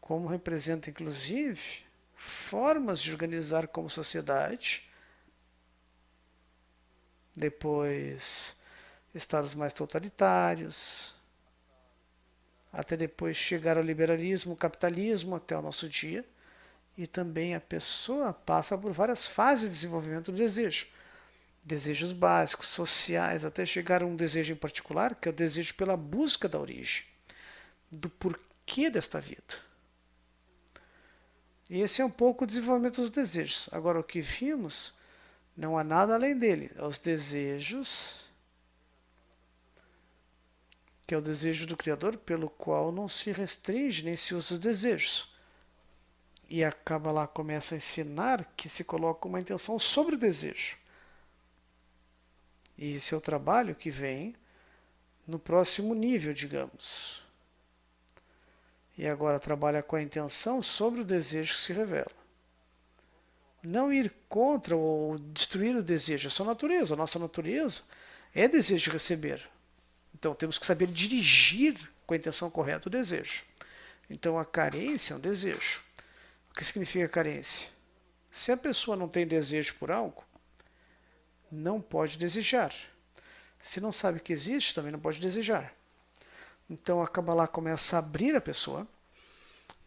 Como representa, inclusive, formas de organizar como sociedade, depois estados mais totalitários, até depois chegar ao liberalismo, capitalismo, até o nosso dia. E também a pessoa passa por várias fases de desenvolvimento do desejo. Desejos básicos, sociais, até chegar a um desejo em particular, que é o desejo pela busca da origem, do porquê desta vida. E esse é um pouco o desenvolvimento dos desejos. Agora, o que vimos, não há nada além dele. Os desejos, que é o desejo do Criador, pelo qual não se restringe nem se usa os desejos. E a Kabbalah começa a ensinar que se coloca uma intenção sobre o desejo. E esse é o trabalho que vem no próximo nível, digamos. E agora trabalha com a intenção sobre o desejo que se revela. Não ir contra ou destruir o desejo, é sua natureza. A nossa natureza é desejo de receber. Então temos que saber dirigir com a intenção correta o desejo. Então a carência é um desejo. O que significa carência? Se a pessoa não tem desejo por algo, não pode desejar. Se não sabe que existe, também não pode desejar. Então a Kabbalah começa a abrir a pessoa,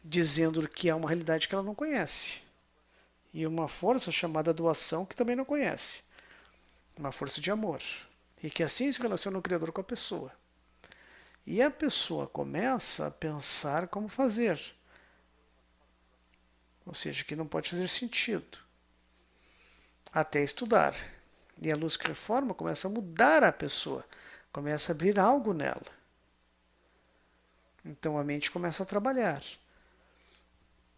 dizendo que há uma realidade que ela não conhece. E uma força chamada doação que também não conhece. Uma força de amor. E que assim se relaciona o Criador com a pessoa. E a pessoa começa a pensar como fazer. Ou seja, que não pode fazer sentido. Até estudar. E a luz que reforma começa a mudar a pessoa. Começa a abrir algo nela. Então a mente começa a trabalhar.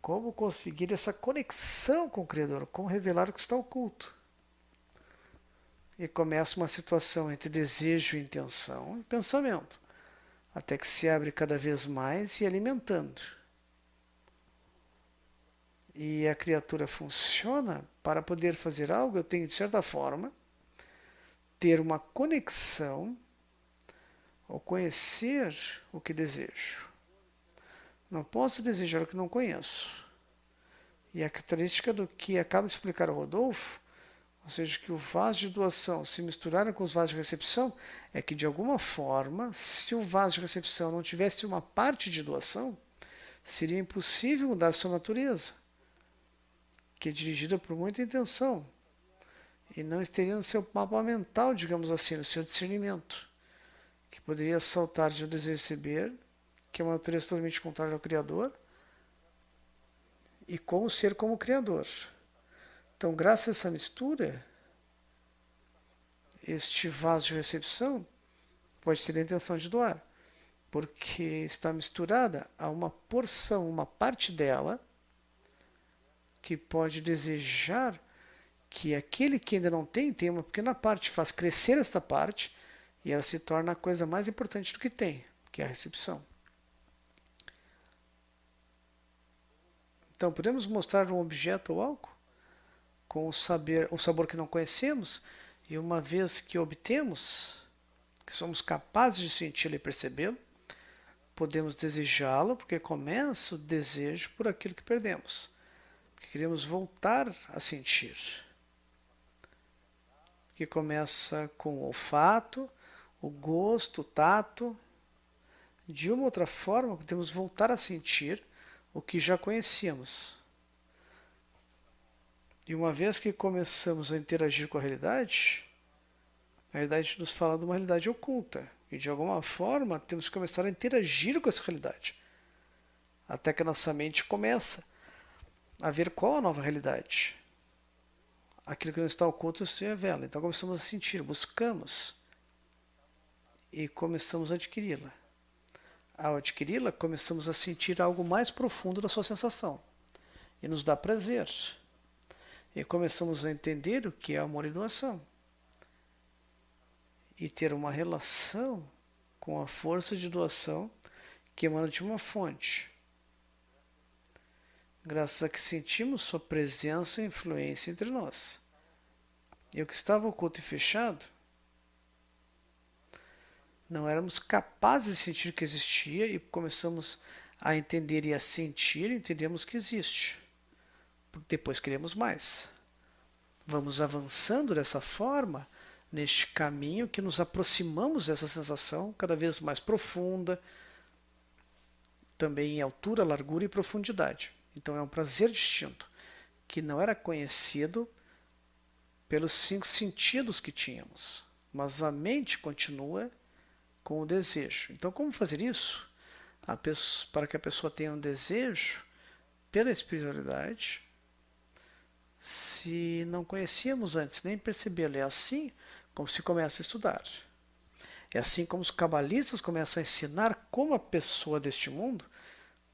Como conseguir essa conexão com o Criador? Como revelar o que está oculto? e começa uma situação entre desejo, intenção e pensamento, até que se abre cada vez mais e alimentando. E a criatura funciona para poder fazer algo, eu tenho de certa forma ter uma conexão ou conhecer o que desejo. Não posso desejar o que não conheço. E a característica do que acaba de explicar o Rodolfo, ou seja, que o vaso de doação se misturara com os vasos de recepção, é que de alguma forma, se o vaso de recepção não tivesse uma parte de doação, seria impossível mudar sua natureza, que é dirigida por muita intenção, e não estaria no seu mapa mental, digamos assim, no seu discernimento, que poderia saltar de um desejo de receber, que é uma natureza totalmente contrária ao Criador, e como ser como Criador. Então, graças a essa mistura, este vaso de recepção pode ter a intenção de doar, porque está misturada a uma porção, uma parte dela, que pode desejar que aquele que ainda não tem, tenha uma pequena parte, faz crescer esta parte, e ela se torna a coisa mais importante do que tem, que é a recepção. Então, podemos mostrar um objeto ou algo com um sabor que não conhecemos, e uma vez que obtemos, que somos capazes de senti-lo e percebê-lo, podemos desejá-lo, porque começa o desejo por aquilo que perdemos, que queremos voltar a sentir. Que começa com o olfato, o gosto, o tato. De uma ou outra forma, podemos voltar a sentir o que já conhecíamos. E uma vez que começamos a interagir com a realidade nos fala de uma realidade oculta. E de alguma forma temos que começar a interagir com essa realidade. Até que a nossa mente começa a ver qual a nova realidade. Aquilo que não está oculto se revela. Então começamos a sentir, buscamos e começamos a adquiri-la. Ao adquiri-la, começamos a sentir algo mais profundo da sua sensação. E nos dá prazer. E começamos a entender o que é amor e doação. E ter uma relação com a força de doação que emana de uma fonte. Graças a que sentimos sua presença e influência entre nós. E o que estava oculto e fechado, não éramos capazes de sentir que existia e começamos a entender e a sentir e entendemos que existe. Depois queremos mais. Vamos avançando dessa forma, neste caminho que nos aproximamos dessa sensação cada vez mais profunda, também em altura, largura e profundidade. Então é um prazer distinto, que não era conhecido pelos 5 sentidos que tínhamos, mas a mente continua com o desejo. Então, como fazer isso? Para que a pessoa tenha um desejo pela espiritualidade, se não conhecíamos antes, nem percebê-lo. É assim como se começa a estudar. É assim como os cabalistas começam a ensinar como a pessoa deste mundo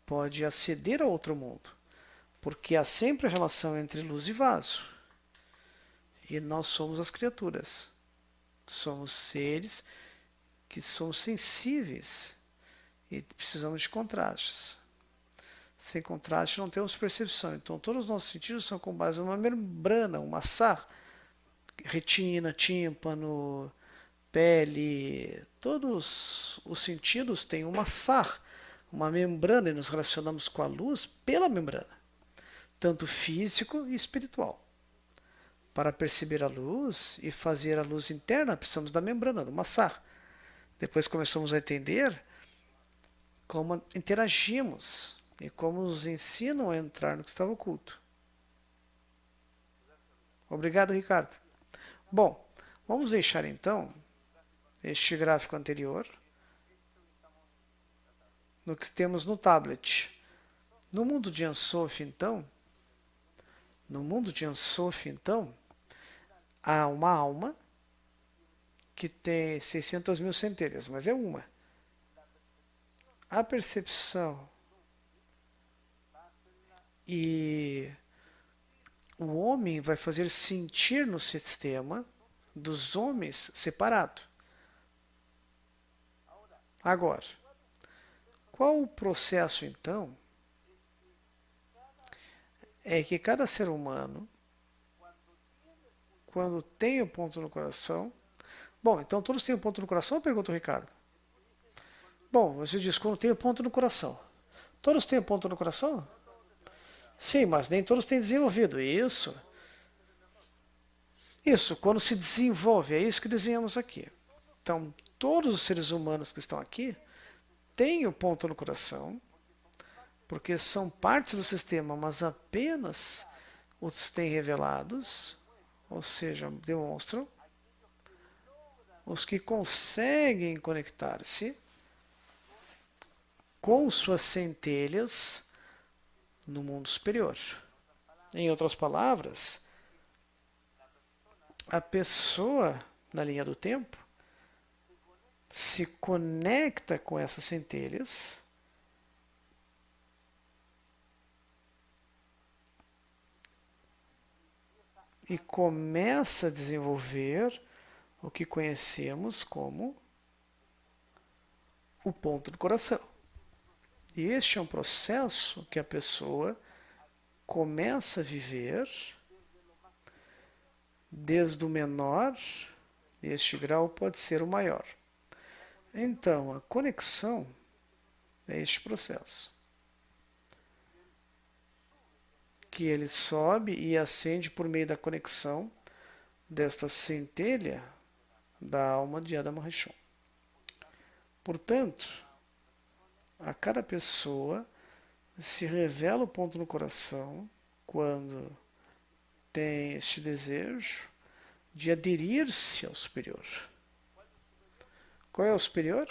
pode aceder a outro mundo. Porque há sempre a relação entre luz e vaso. E nós somos as criaturas. Somos seres que somos sensíveis e precisamos de contrastes. Sem contraste não temos percepção. Então todos os nossos sentidos são com base numa membrana, um maçar, retina, tímpano, pele, todos os sentidos têm um maçar, uma membrana, e nos relacionamos com a luz pela membrana, tanto físico e espiritual. Para perceber a luz e fazer a luz interna, precisamos da membrana, do maçar. Depois começamos a entender como interagimos e como nos ensinam a entrar no que estava oculto. Obrigado, Ricardo. Bom, vamos deixar então este gráfico anterior no que temos no tablet. No mundo de Ensof, então, há uma alma que tem 600 mil centelhas, mas é uma. A percepção e o homem vai fazer sentir no sistema, dos homens separado. Agora, qual o processo então? É que cada ser humano, quando tem o ponto no coração. Bom, então todos têm o ponto no coração? Pergunta o Ricardo. Bom, você diz quando tem o ponto no coração. Todos têm o ponto no coração? Sim, mas nem todos têm desenvolvido. Isso. Isso, quando se desenvolve, é isso que desenhamos aqui. Então, todos os seres humanos que estão aqui têm o ponto no coração, porque são partes do sistema, mas apenas os têm revelados, ou seja, demonstram, os que conseguem conectar-se com suas centelhas no mundo superior. Em outras palavras, a pessoa na linha do tempo se conecta com essas centelhas e começa a desenvolver o que conhecemos como o ponto do coração. E este é um processo que a pessoa começa a viver desde o menor, este grau pode ser o maior. Então, a conexão é este processo, que ele sobe e ascende por meio da conexão desta centelha da alma de Adam Rishon. Portanto, a cada pessoa se revela o ponto no coração quando tem este desejo de aderir-se ao superior. Qual é o superior?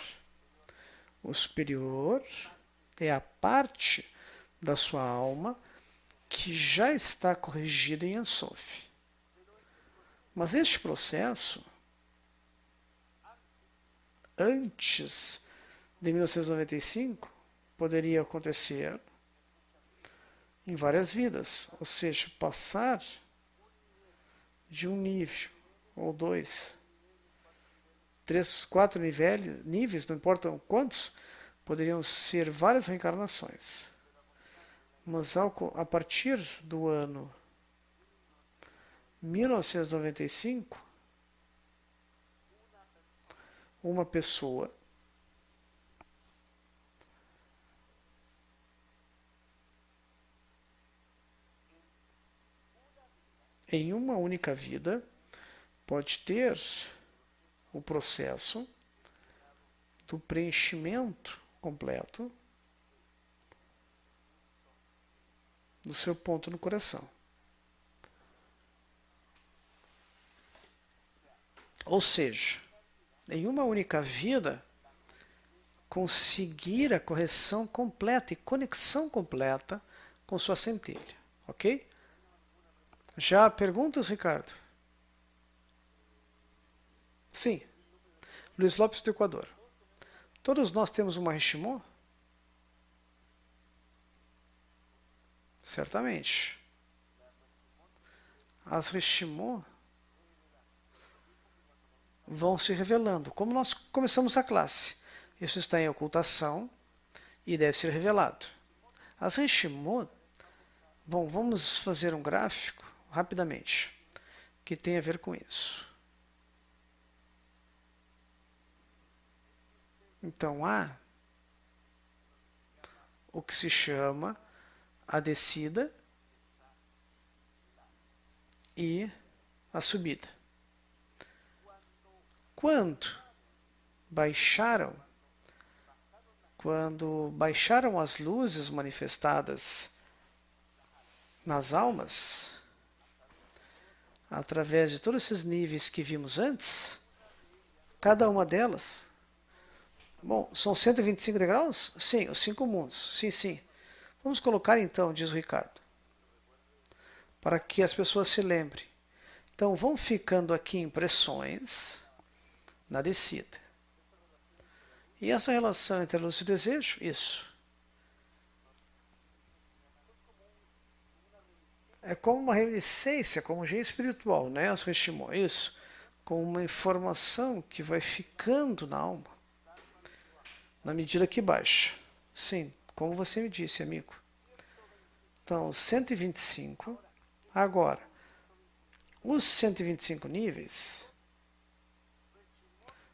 O superior é a parte da sua alma que já está corrigida em Ensof. Mas este processo, antes de 1995, poderia acontecer em várias vidas, ou seja, passar de um nível ou dois, três, quatro níveis, não importam quantos, poderiam ser várias reencarnações. Mas a partir do ano 1995, uma pessoa em uma única vida pode ter o processo do preenchimento completo do seu ponto no coração. Ou seja, em uma única vida, conseguir a correção completa e conexão completa com sua centelha, ok? Já há perguntas, Ricardo? Sim. Luiz Lopes do Equador. Todos nós temos uma Rishimon? Certamente. As Rishimon vão se revelando. Como nós começamos a classe, isso está em ocultação e deve ser revelado. As Rishimon, bom, vamos fazer um gráfico rapidamente que tem a ver com isso. Então há o que se chama a descida e a subida. Quando baixaram as luzes manifestadas nas almas, através de todos esses níveis que vimos antes, cada uma delas, bom, são 125 degraus? Sim, os 5 mundos, sim, sim. Vamos colocar então, diz o Ricardo, para que as pessoas se lembrem. Então vão ficando aqui impressões na descida. E essa relação entre a luz e o desejo, isso. É como uma reminiscência, como um jeito espiritual, né? As Rishimon, isso. com uma informação que vai ficando na alma, na medida que baixa. Sim, como você me disse, amigo. Então, 125. Agora, os 125 níveis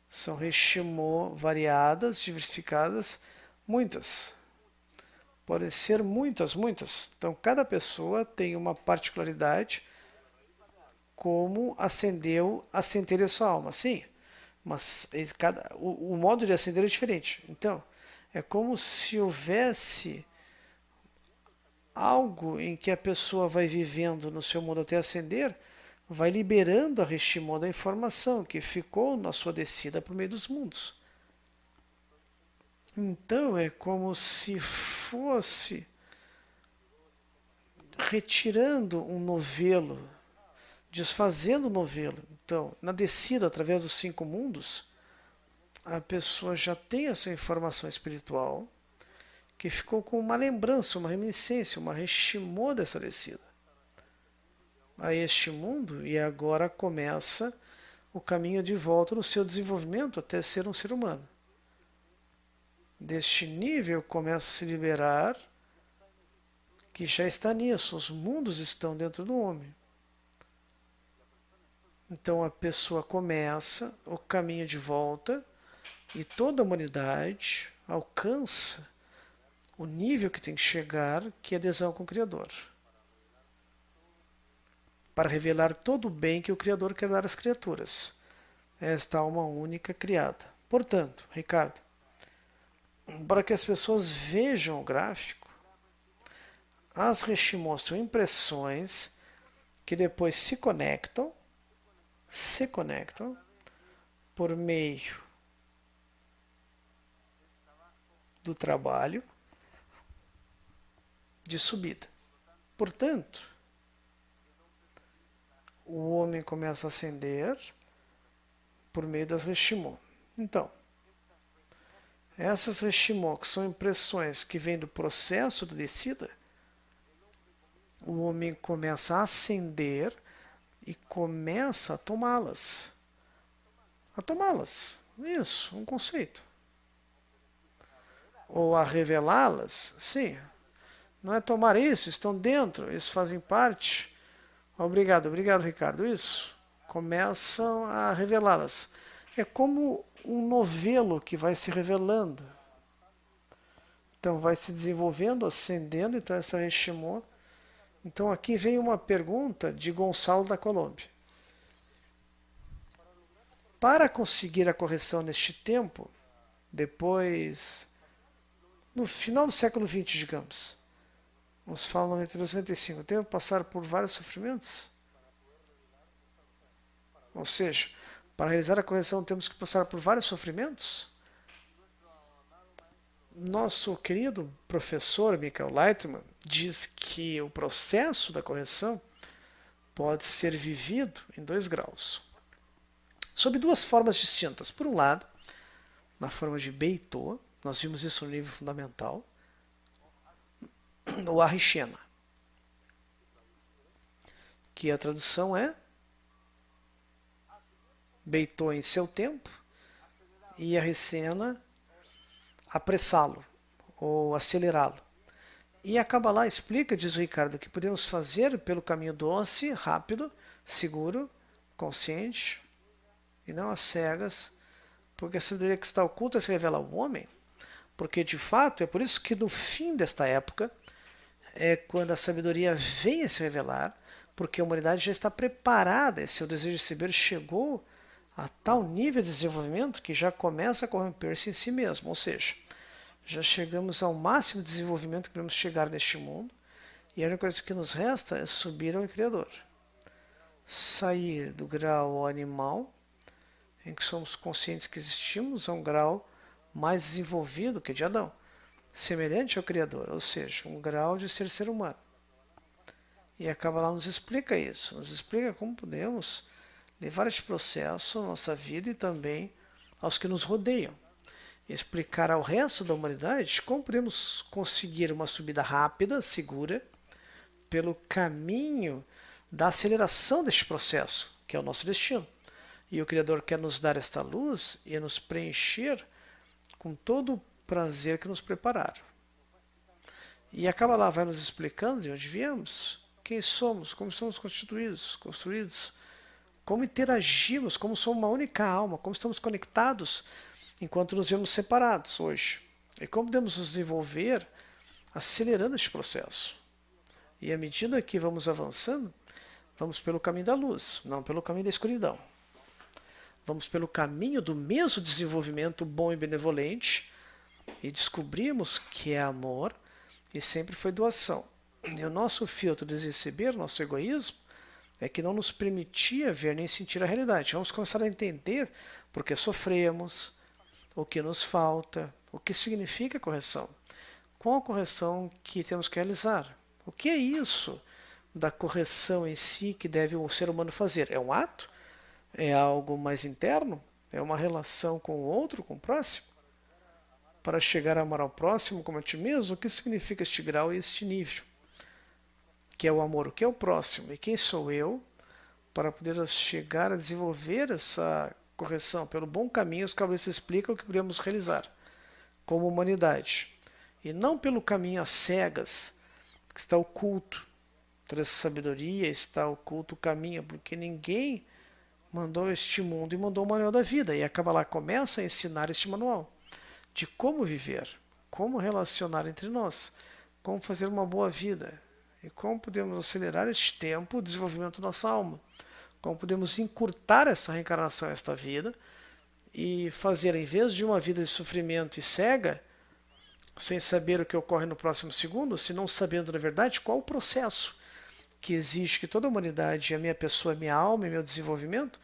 são Reshimon variadas, diversificadas, muitas. Podem ser muitas, muitas. Então, cada pessoa tem uma particularidade como acendeu a centelha sua alma. Sim, mas o modo de acender é diferente. Então, é como se houvesse algo em que a pessoa vai vivendo no seu mundo até acender, vai liberando a Reshimon da informação que ficou na sua descida por meio dos mundos. Então é como se fosse retirando um novelo, desfazendo o novelo. Então, na descida através dos 5 mundos, a pessoa já tem essa informação espiritual que ficou com uma lembrança, uma reminiscência, uma Reshimon dessa descida a este mundo, e agora começa o caminho de volta no seu desenvolvimento até ser um ser humano. Deste nível começa a se liberar que já está nisso, os mundos estão dentro do homem. Então a pessoa começa o caminho de volta e toda a humanidade alcança o nível que tem que chegar, que é adesão com o Criador, para revelar todo o bem que o Criador quer dar às criaturas, esta alma única criada. Portanto, Ricardo, para que as pessoas vejam o gráfico, as Reshimon são impressões que depois se conectam por meio do trabalho de subida. Portanto, o homem começa a ascender por meio das Reshimon. Então, essas Reshimon, que são impressões que vêm do processo da descida, o homem começa a ascender e começa a tomá-las. A tomá-las. Isso, um conceito. Ou a revelá-las. Sim. Não é tomar isso, estão dentro, isso fazem parte. Obrigado, Ricardo. Isso. Começam a revelá-las. É como um novelo que vai se revelando. Então vai se desenvolvendo, ascendendo, então essa Reshimon. Então aqui vem uma pergunta de Gonçalo da Colômbia. Para conseguir a correção neste tempo, depois, no final do século XX, digamos, uns falam 92, 95, teve que passar por vários sofrimentos? Ou seja, para realizar a correção temos que passar por vários sofrimentos? Nosso querido professor Michael Leitman diz que o processo da correção pode ser vivido em 2 graus, sob 2 formas distintas. Por um lado, na forma de Beitô, nós vimos isso no livro fundamental, o Arishena, que a tradução é Beitô em seu tempo e Arishena apressá-lo ou acelerá-lo. E a Kabbalah explica, diz o Ricardo, que podemos fazer pelo caminho doce, rápido, seguro, consciente e não às cegas, porque a sabedoria que está oculta se revela ao homem, porque de fato é por isso que no fim desta época é quando a sabedoria vem a se revelar, porque a humanidade já está preparada, seu desejo de saber chegou a tal nível de desenvolvimento que já começa a corromper-se em si mesmo, ou seja, já chegamos ao máximo de desenvolvimento que podemos chegar neste mundo, e a única coisa que nos resta é subir ao Criador. Sair do grau animal, em que somos conscientes que existimos, a um grau mais desenvolvido que de Adão, semelhante ao Criador, ou seja, um grau de ser humano. E a Kabbalah nos explica isso, nos explica como podemos levar este processo à nossa vida e também aos que nos rodeiam. Explicar ao resto da humanidade como podemos conseguir uma subida rápida, segura, pelo caminho da aceleração deste processo, que é o nosso destino. E o Criador quer nos dar esta luz e nos preencher com todo o prazer que nos prepararam. E a Kabbalah vai nos explicando de onde viemos, quem somos, como somos construídos, como interagimos, como somos uma única alma, como estamos conectados enquanto nos vemos separados hoje. E como podemos nos desenvolver acelerando este processo. E à medida que vamos avançando, vamos pelo caminho da luz, não pelo caminho da escuridão. Vamos pelo caminho do mesmo desenvolvimento bom e benevolente e descobrimos que é amor e sempre foi doação. E o nosso filtro de receber, nosso egoísmo, é que não nos permitia ver nem sentir a realidade. Vamos começar a entender por que sofremos, o que nos falta, o que significa correção. Qual a correção que temos que realizar? O que é isso da correção em si que deve o ser humano fazer? É um ato? É algo mais interno? É uma relação com o outro, com o próximo? Para chegar a amar ao próximo como a ti mesmo, o que significa este grau e este nível? Que é o amor, o que é o próximo? E quem sou eu para poder chegar a desenvolver essa correção? Pelo bom caminho, os cabalistas explicam o que podemos realizar como humanidade. E não pelo caminho às cegas, que está oculto. Toda essa sabedoria está oculto o caminho, porque ninguém mandou este mundo e mandou o manual da vida. E a Kabbalah começa a ensinar este manual de como viver, como relacionar entre nós, como fazer uma boa vida e como podemos acelerar este tempo, o desenvolvimento da nossa alma, como podemos encurtar essa reencarnação, esta vida e fazer, em vez de uma vida de sofrimento e cega, sem saber o que ocorre no próximo segundo, se não sabendo na verdade qual o processo que exige que toda a humanidade, a minha pessoa, a minha alma e meu desenvolvimento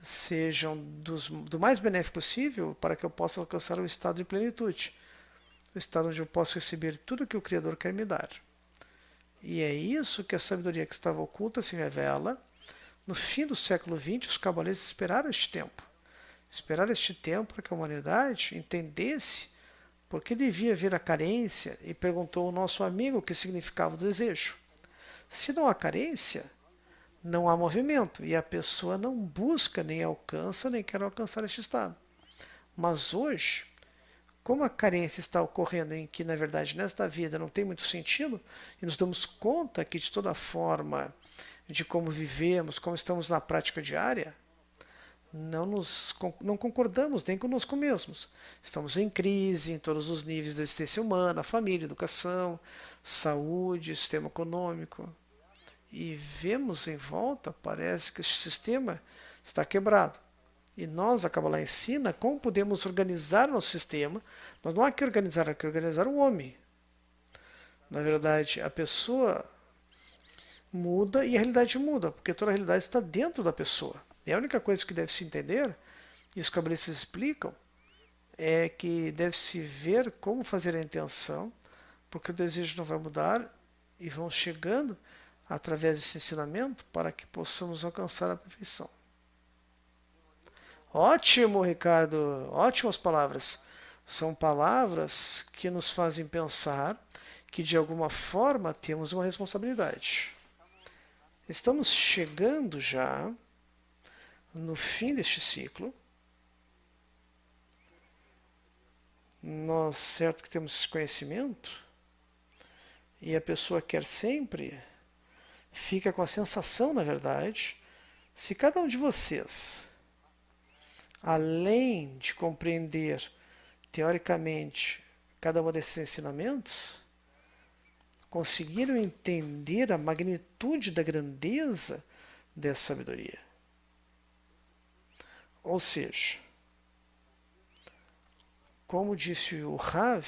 sejam do mais benéfico possível para que eu possa alcançar o estado de plenitude, o estado onde eu posso receber tudo que o Criador quer me dar. E é isso que a sabedoria que estava oculta se revela. No fim do século XX, os cabalistas esperaram este tempo para que a humanidade entendesse por que devia haver a carência e perguntou ao nosso amigo o que significava o desejo. Se não há carência, não há movimento e a pessoa não busca, nem alcança, nem quer alcançar este estado. Mas hoje, como a carência está ocorrendo em que, na verdade, nesta vida não tem muito sentido, e nos damos conta que de toda forma de como vivemos, como estamos na prática diária, não concordamos nem conosco mesmos. Estamos em crise em todos os níveis da existência humana, família, educação, saúde, sistema econômico. E vemos em volta, parece que este sistema está quebrado. E nós, a Kabbalah ensina como podemos organizar nosso sistema, mas não há que organizar o homem. Na verdade, a pessoa muda e a realidade muda, porque toda a realidade está dentro da pessoa. E a única coisa que deve se entender, e os cabalistas explicam, é que deve-se ver como fazer a intenção, porque o desejo não vai mudar e vão chegando através desse ensinamento para que possamos alcançar a perfeição. Ótimo, Ricardo, ótimas palavras. São palavras que nos fazem pensar que de alguma forma temos uma responsabilidade. Estamos chegando já no fim deste ciclo. Nós, certo que temos esse conhecimento, e a pessoa quer sempre, fica com a sensação, na verdade, se cada um de vocês, além de compreender teoricamente cada um desses ensinamentos, conseguiram entender a magnitude da grandeza dessa sabedoria. Ou seja, como disse o Rav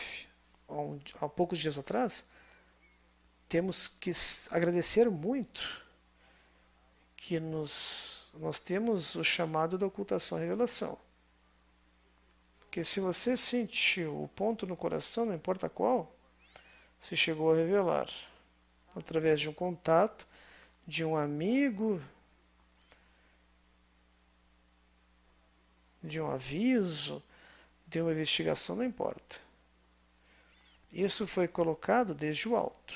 há poucos dias atrás, temos que agradecer muito que nós temos o chamado da ocultação e revelação. Porque se você sentiu o ponto no coração, não importa qual, se chegou a revelar através de um contato, de um amigo, de um aviso, de uma investigação, não importa. Isso foi colocado desde o alto.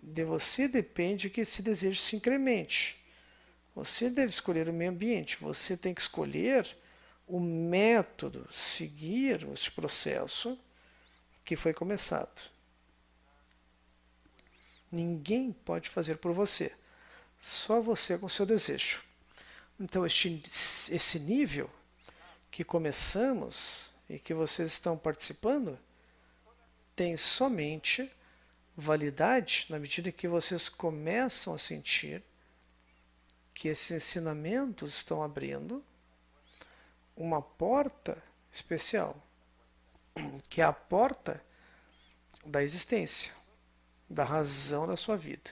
De você depende que esse desejo se incremente. Você deve escolher o meio ambiente, você tem que escolher o método, seguir este processo que foi começado. Ninguém pode fazer por você, só você com seu desejo. Então, esse nível que começamos e que vocês estão participando tem somente validade na medida que vocês começam a sentir que esses ensinamentos estão abrindo uma porta especial, que é a porta da existência, da razão da sua vida.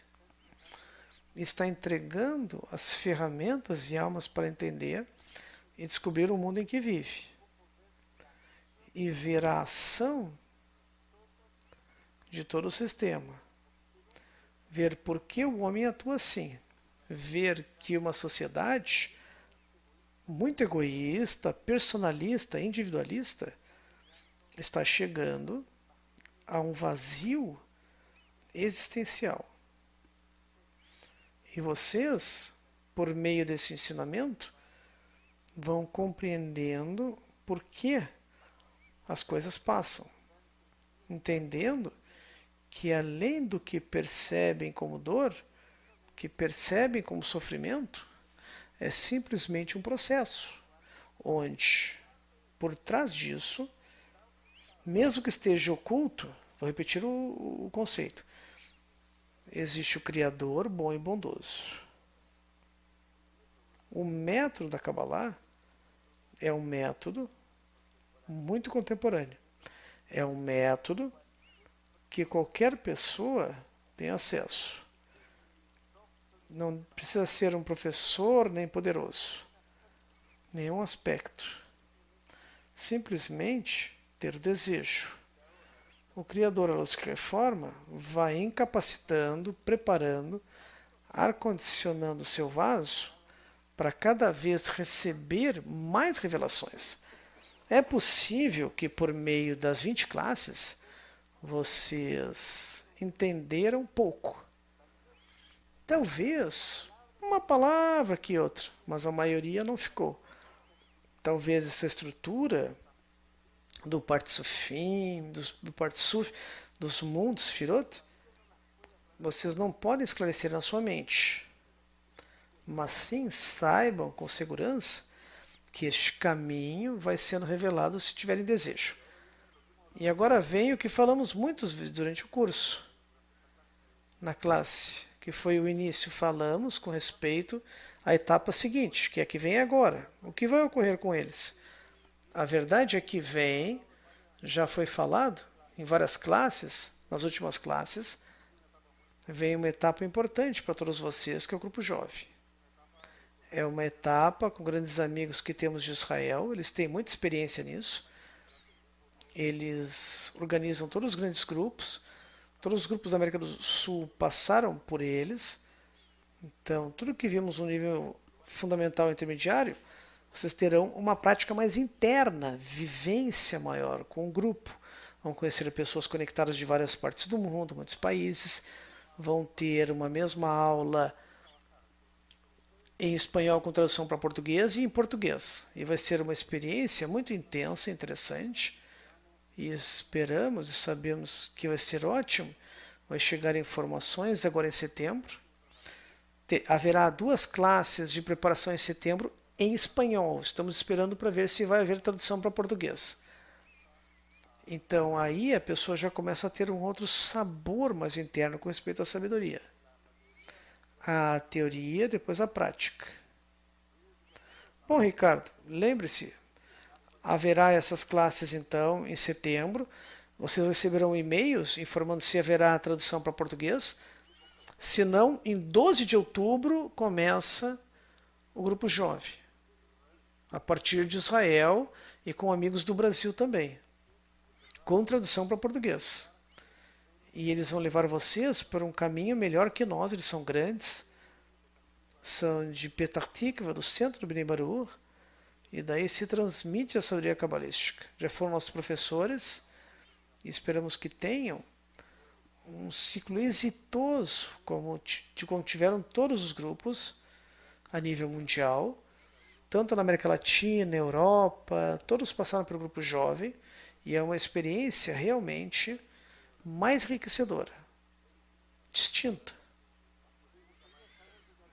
Está entregando as ferramentas e almas para entender e descobrir o mundo em que vive. E ver a ação de todo o sistema. Ver por que o homem atua assim. Ver que uma sociedade muito egoísta, personalista, individualista, está chegando a um vazio existencial. E vocês, por meio desse ensinamento, vão compreendendo por que as coisas passam, entendendo que além do que percebem como dor, que percebem como sofrimento, é simplesmente um processo, onde, por trás disso, mesmo que esteja oculto, vou repetir o conceito, existe o Criador bom e bondoso. O método da Kabbalah é um método muito contemporâneo. É um método que qualquer pessoa tem acesso. Não precisa ser um professor nem poderoso. Nenhum aspecto. Simplesmente ter o desejo. O Criador, a luz que reforma, vai incapacitando, preparando, ar-condicionando o seu vaso para cada vez receber mais revelações. É possível que por meio das 20 classes vocês entenderam pouco. Talvez uma palavra que outra, mas a maioria não ficou. Talvez essa estrutura do Partsufim, do Partsuf, dos mundos Sefirot, vocês não podem esclarecer na sua mente. Mas sim saibam com segurança que este caminho vai sendo revelado se tiverem desejo. E agora vem o que falamos muitas vezes durante o curso, na classe, que foi o início. Falamos com respeito à etapa seguinte, que é a que vem agora. O que vai ocorrer com eles? A verdade é que vem, já foi falado em várias classes, nas últimas classes, vem uma etapa importante para todos vocês, que é o grupo jovem. É uma etapa com grandes amigos que temos de Israel, eles têm muita experiência nisso. Eles organizam todos os grandes grupos, todos os grupos da América do Sul passaram por eles. Então, tudo que vimos no nível fundamental e intermediário, vocês terão uma prática mais interna, vivência maior com o grupo. Vão conhecer pessoas conectadas de várias partes do mundo, muitos países. Vão ter uma mesma aula em espanhol com tradução para português e em português. E vai ser uma experiência muito intensa, interessante. E esperamos e sabemos que vai ser ótimo. Vai chegar informações agora em setembro. Haverá 2 classes de preparação em setembro em espanhol. Estamos esperando para ver se vai haver tradução para português. Então aí a pessoa já começa a ter um outro sabor mais interno com respeito à sabedoria. A teoria, depois a prática. Bom, Ricardo, lembre-se, haverá essas classes então em setembro. Vocês receberão e-mails informando se haverá tradução para português. Se não, em 12 de outubro começa o grupo jovem, a partir de Israel e com amigos do Brasil também, com tradução para português. E eles vão levar vocês por um caminho melhor que nós. Eles são grandes, são de Petah Tikva, do centro do Bnei Baruch, e daí se transmite a sabedoria cabalística. Já foram nossos professores e esperamos que tenham um ciclo exitoso, como tiveram todos os grupos, a nível mundial, tanto na América Latina, Europa, todos passaram pelo grupo jovem e é uma experiência realmente mais enriquecedora, distinta.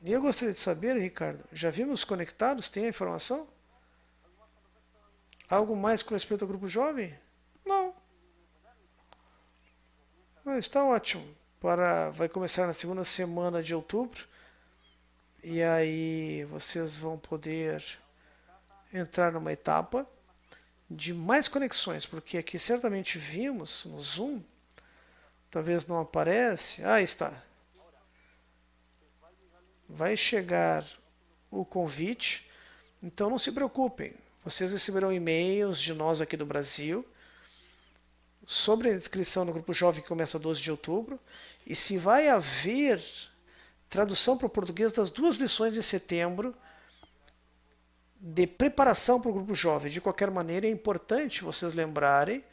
E eu gostaria de saber, Ricardo, já vimos conectados? Tem a informação? Algo mais com respeito ao grupo jovem? Não. Está ótimo. Vai começar na segunda semana de outubro. E aí vocês vão poder entrar numa etapa de mais conexões, porque aqui certamente vimos no Zoom, talvez não aparece. Ah, está. Vai chegar o convite, então não se preocupem. Vocês receberão e-mails de nós aqui do Brasil sobre a inscrição no Grupo Jovem que começa 12 de outubro e se vai haver tradução para o português das 2 lições de setembro de preparação para o Grupo Jovem. De qualquer maneira, é importante vocês lembrarem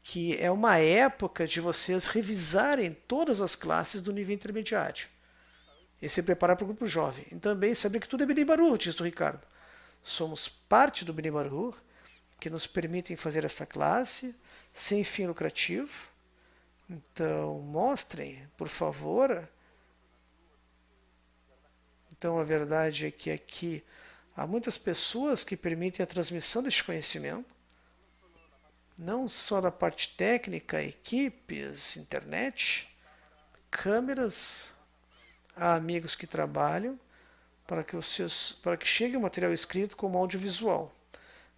que é uma época de vocês revisarem todas as classes do nível intermediário e se preparar para o Grupo Jovem. E também saber que tudo é Bnei Baruch, diz o Ricardo. Somos parte do Bnei Baruch, que nos permitem fazer essa classe sem fim lucrativo. Então, mostrem, por favor. Então, a verdade é que aqui há muitas pessoas que permitem a transmissão deste conhecimento, não só da parte técnica, equipes, internet, câmeras, há amigos que trabalham para que chegue o material escrito como audiovisual.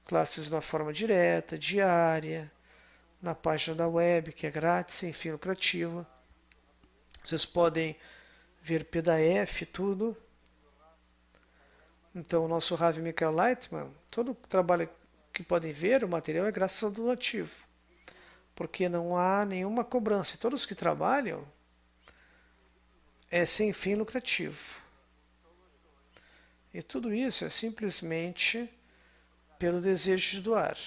Classes na forma direta, diária, na página da web, que é grátis, sem fim lucrativo. Vocês podem ver PDF, tudo. Então, o nosso Rav Michael Leitman, todo o trabalho que podem ver, o material é graças ao donativo. Porque não há nenhuma cobrança. E todos que trabalham é sem fim lucrativo. E tudo isso é simplesmente pelo desejo de doar.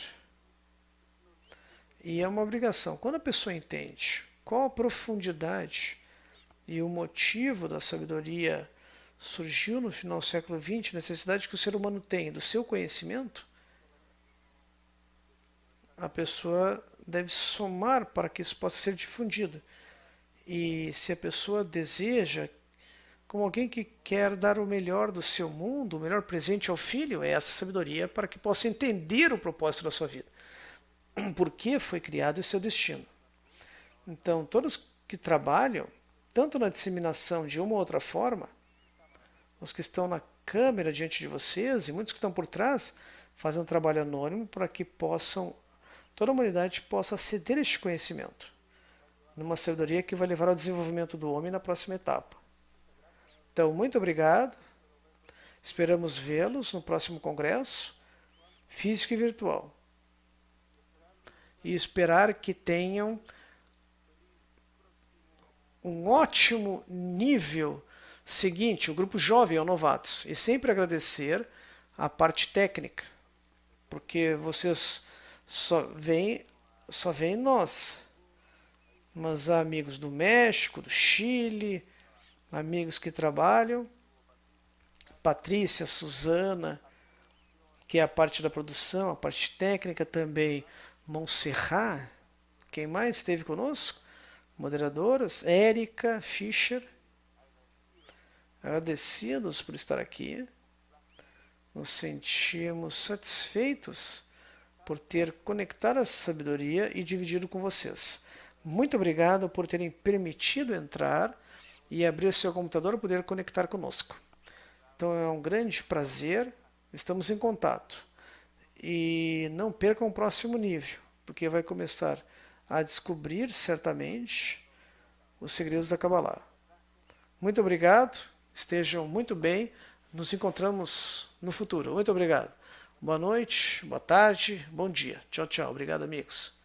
E é uma obrigação. Quando a pessoa entende qual a profundidade e o motivo da sabedoria surgiu no final do século XX, a necessidade que o ser humano tem do seu conhecimento, a pessoa deve somar para que isso possa ser difundido. E se a pessoa deseja, como alguém que quer dar o melhor do seu mundo, o melhor presente ao filho, é essa sabedoria para que possa entender o propósito da sua vida. Por que foi criado e seu destino. Então, todos que trabalham, tanto na disseminação de uma ou outra forma, os que estão na câmera diante de vocês e muitos que estão por trás, fazem um trabalho anônimo para que toda a humanidade possa aceder a este conhecimento, numa sabedoria que vai levar ao desenvolvimento do homem na próxima etapa. Então, muito obrigado. Esperamos vê-los no próximo congresso, físico e virtual. E esperar que tenham um ótimo nível seguinte, o grupo jovem ou novatos. E sempre agradecer a parte técnica, porque vocês só veem nós. Mas há amigos do México, do Chile, amigos que trabalham, Patrícia, Suzana, que é a parte da produção, a parte técnica também, Montserrat, quem mais esteve conosco? Moderadoras, Érica, Fischer, agradecidos por estar aqui, nos sentimos satisfeitos por ter conectado essa sabedoria e dividido com vocês. Muito obrigado por terem permitido entrar e abrir seu computador para poder conectar conosco. Então é um grande prazer, estamos em contato. E não percam o próximo nível, porque vai começar a descobrir certamente os segredos da Kabbalah. Muito obrigado, estejam muito bem, nos encontramos no futuro. Muito obrigado. Boa noite, boa tarde, bom dia. Tchau, tchau. Obrigado, amigos.